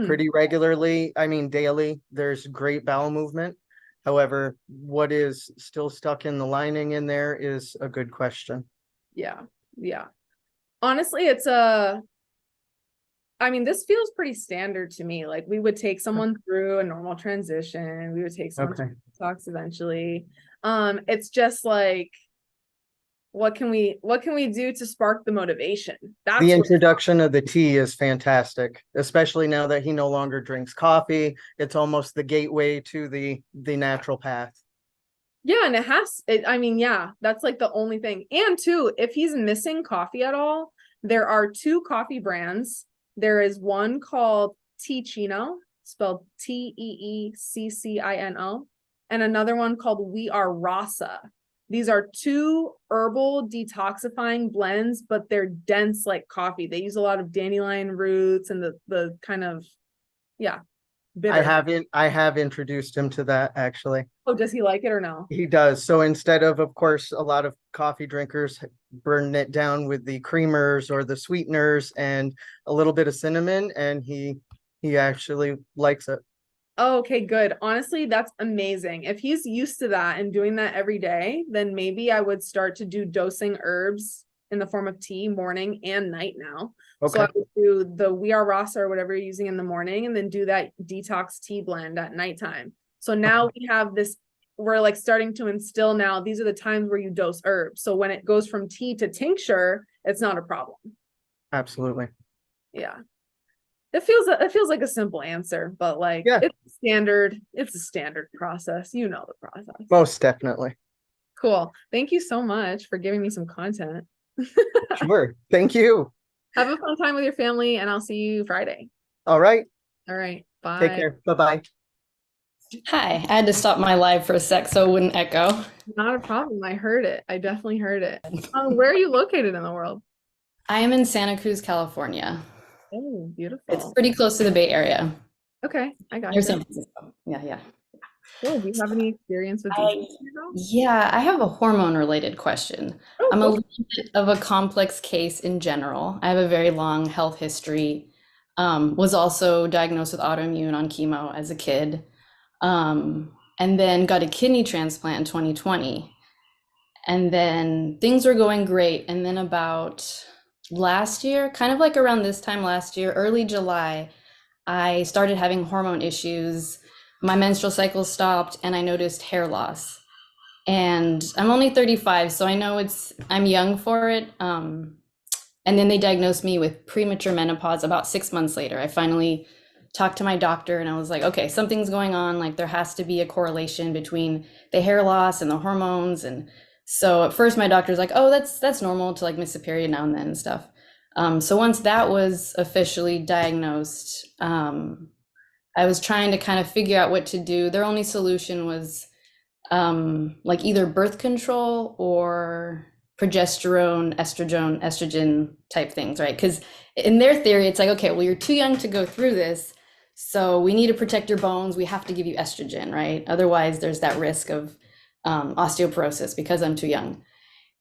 pretty regularly. I mean, daily. There's great bowel movement. However, what is still stuck in the lining in there is a good question. Yeah. Honestly, I mean, this feels pretty standard to me. Like, we would take someone through a normal transition. We would take someone to detox eventually. It's just like, what can we do to spark the motivation? The introduction of the tea is fantastic, especially now that he no longer drinks coffee. It's almost the gateway to the natural path. Yeah, and I mean, yeah, that's like the only thing. And two, if he's missing coffee at all, there are 2 coffee brands. There is one called Teeccino, spelled Teeccino, and another one called We Are Rasa. These are 2 herbal detoxifying blends, but they're dense like coffee. They use a lot of dandelion roots and the kind of, yeah, bitter. I have introduced him to that, actually. Oh, does he like it or no? He does. So instead of course, a lot of coffee drinkers burn it down with the creamers or the sweeteners and a little bit of cinnamon, and he actually likes it. Oh, okay, good. Honestly, that's amazing. If he's used to that and doing that every day, then maybe I would start to do dosing herbs in the form of tea morning and night now. So Okay. I would do the We Are Rasa or whatever you're using in the morning, and then do that detox tea blend at nighttime. So now we have this, we're like starting to instill now, these are the times where you dose herbs. So when it goes from tea to tincture, it's not a problem. Absolutely. Yeah. It feels like a simple answer, but like Yeah. it's a standard process. You know the process. Most definitely. Cool. Thank you so much for giving me some content. Sure. Thank you. Have a fun time with your family, and I'll see you Friday. All right. All right. Bye. Take care. Bye-bye. Hi, I had to stop my live for a sec so it wouldn't echo. Not a problem. I heard it. I definitely heard it. Where are you located in the world? I am in Santa Cruz, California. Oh, It's beautiful. pretty close to the Bay Area. Okay, I got Near you. San Francisco. Yeah. Cool. Do you have any experience with I- these at all? Yeah, I have a hormone related question. Oh, I'm a cool. little bit of a complex case in general. I have a very long health history. Was also diagnosed with autoimmune on chemo as a kid. And then got a kidney transplant in 2020. And then things were going great. And then about last year, kind of like around this time last year, early July, I started having hormone issues. My menstrual cycle stopped and I noticed hair loss. And I'm only 35, so I know I'm young for it. And then they diagnosed me with premature menopause about 6 months later. I finally talked to my doctor and I was like, okay, something's going on. Like there has to be a correlation between the hair loss and the hormones. And so at first my doctor's like, oh, that's normal to like miss a period now and then and stuff. So once that was officially diagnosed, I was trying to kind of figure out what to do. Their only solution was like either birth control or progesterone, estrogen type things, right? Because in their theory, it's like, okay, well, you're too young to go through this. So we need to protect your bones. We have to give you estrogen, right? Otherwise, there's that risk of osteoporosis because I'm too young.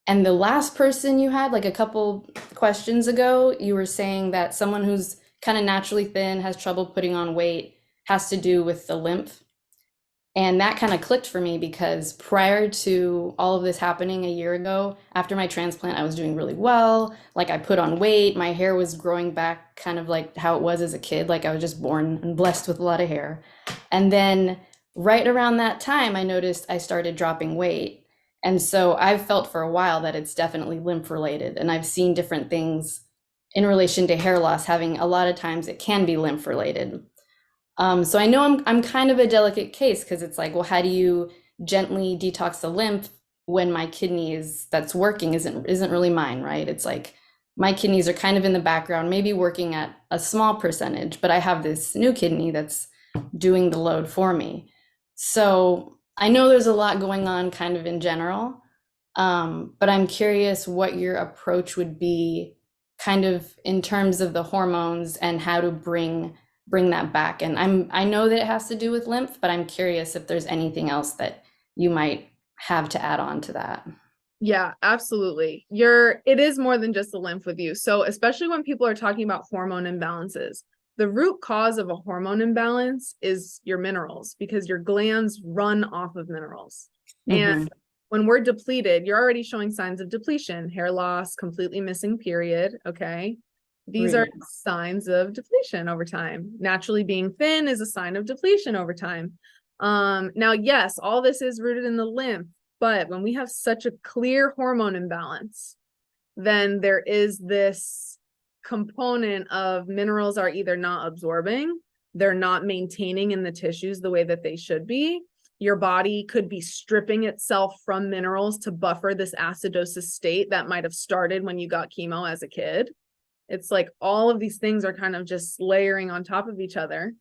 And the last person you had, like a couple questions ago, you were saying that someone who's kind of naturally thin, has trouble putting on weight, has to do with the lymph. And that kind of clicked for me because prior to all of this happening a year ago, after my transplant, I was doing really well. Like I put on weight, my hair was growing back kind of like how it was as a kid. Like I was just born and blessed with a lot of hair. And then right around that time, I noticed I started dropping weight. And so I've felt for a while that it's definitely lymph related. And I've seen different things in relation to hair loss, having a lot of times it can be lymph related. So I know I'm kind of a delicate case because it's like, well, how do you gently detox the lymph when my kidneys that's working isn't really mine, right? It's like my kidneys are kind of in the background, maybe working at a small percentage, but I have this new kidney that's doing the load for me. So I know there's a lot going on kind of in general, but I'm curious what your approach would be kind of in terms of the hormones and how to bring that back. And I know that it has to do with lymph, but I'm curious if there's anything else that you might have to add on to that. Yeah, absolutely. It is more than just the lymph with you. So especially when people are talking about hormone imbalances, the root cause of a hormone imbalance is your minerals because your glands run off of minerals. And when we're depleted, you're already showing signs of depletion, hair loss, completely missing period. Okay. These are signs of depletion over time. Naturally being thin is a sign of depletion over time. Now, yes, all this is rooted in the lymph, but when we have such a clear hormone imbalance, then there is this component of minerals are either not absorbing, they're not maintaining in the tissues the way that they should be. Your body could be stripping itself from minerals to buffer this acidosis state that might have started when you got chemo as a kid. It's like all of these things are kind of just layering on top of each other.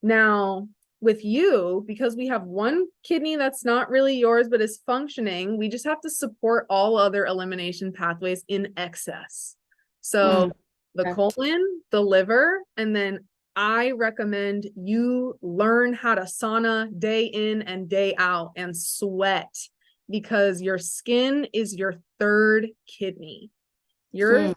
Now, with you, because we have one kidney that's not really yours, but is functioning, we just have to support all other elimination pathways in excess. So the colon, the liver, and then I recommend you learn how to sauna day in and day out and sweat because your skin is your third kidney. You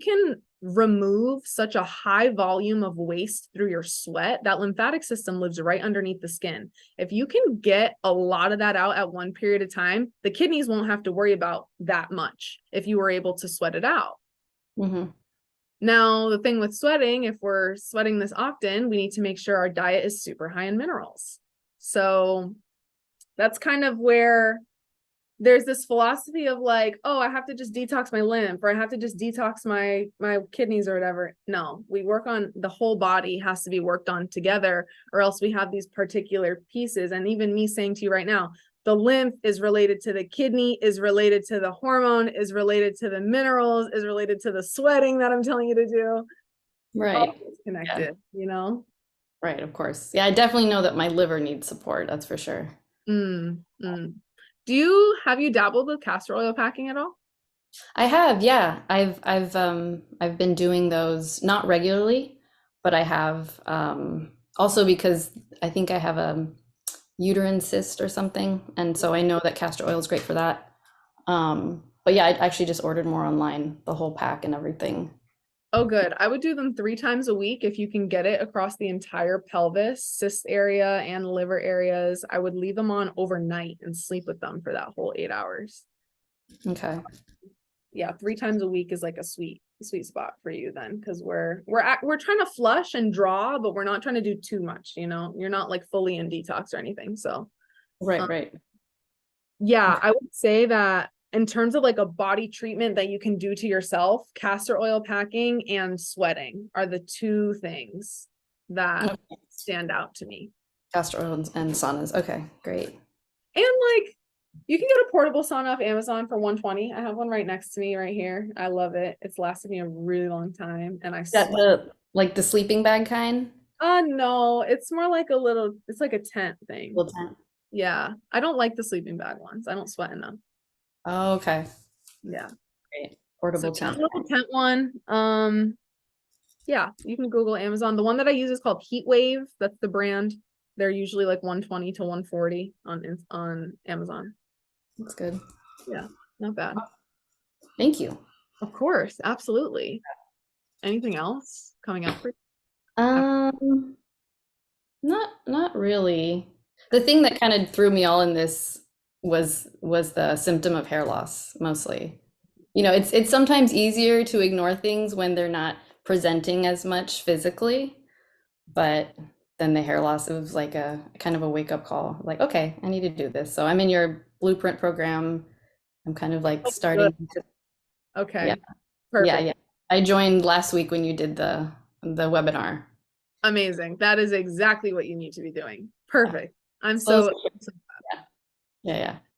can remove such a high volume of waste through your sweat, that lymphatic system lives right underneath the skin. If you can get a lot of that out at one period of time, the kidneys won't have to worry about that much if you were able to sweat it out. Mm-hmm. Now, the thing with sweating, if we're sweating this often, we need to make sure our diet is super high in minerals. So that's kind of where there's this philosophy of like, oh, I have to just detox my lymph, or I have to just detox my kidneys or whatever. No, we work on the whole body has to be worked on together, or else we have these particular pieces. And even me saying to you right now, the lymph is related to the kidney, is related to the hormone, is related to the minerals, is related to the sweating that I'm telling you to do. Right. All is connected, you know? Right, of course. Yeah, I definitely know that my liver needs support, that's for sure. Have you dabbled with castor oil packing at all? I have, yeah. I've been doing those not regularly, but I have also because I think I have a uterine cyst or something, and so I know that castor oil is great for that. But yeah, I actually just ordered more online, the whole pack and everything. Oh, good. I would do them 3 times a week if you can get it across the entire pelvis, cyst area, and liver areas. I would leave them on overnight and sleep with them for that whole 8 hours. Okay. Yeah, 3 times a week is like a sweet spot for you then, because we're trying to flush and draw, but we're not trying to do too much. You know, you're not like fully in detox or anything. So Right, right. yeah, I would say that in terms of like a body treatment that you can do to yourself, castor oil packing and sweating are the 2 things that Okay. stand out to me. Castor oil and saunas. Okay, great. And like you can get a portable sauna off Amazon for $120. I have one right next to me right here. I love it. It's lasted me a really long time and I Is that sweat. the sleeping bag kind? No, it's more like it's like a tent thing. Little tent. Yeah. I don't like the sleeping bag ones. I don't sweat in them. Oh, okay. Yeah. Great. So Portable just tent. a little tent one. Yeah, you can Google Amazon. The one that I use is called Heat Wave. That's the brand. They're usually like 120 to 140 on Amazon. That's good. Yeah, not bad. Thank you. Of course, absolutely. Anything else coming up for you? Um, not really. The thing that kind of threw me all in this was the symptom of hair loss mostly. You know, it's sometimes easier to ignore things when they're not presenting as much physically, but then the hair loss, it was like a kind of a wake-up call. Like, okay, I need to do this. So I'm in your blueprint program. I'm kind of like starting to, Okay, yeah, perfect. yeah. I joined last week when you did the webinar. Amazing. That is exactly what you need to be doing. Perfect. I'm So so yeah.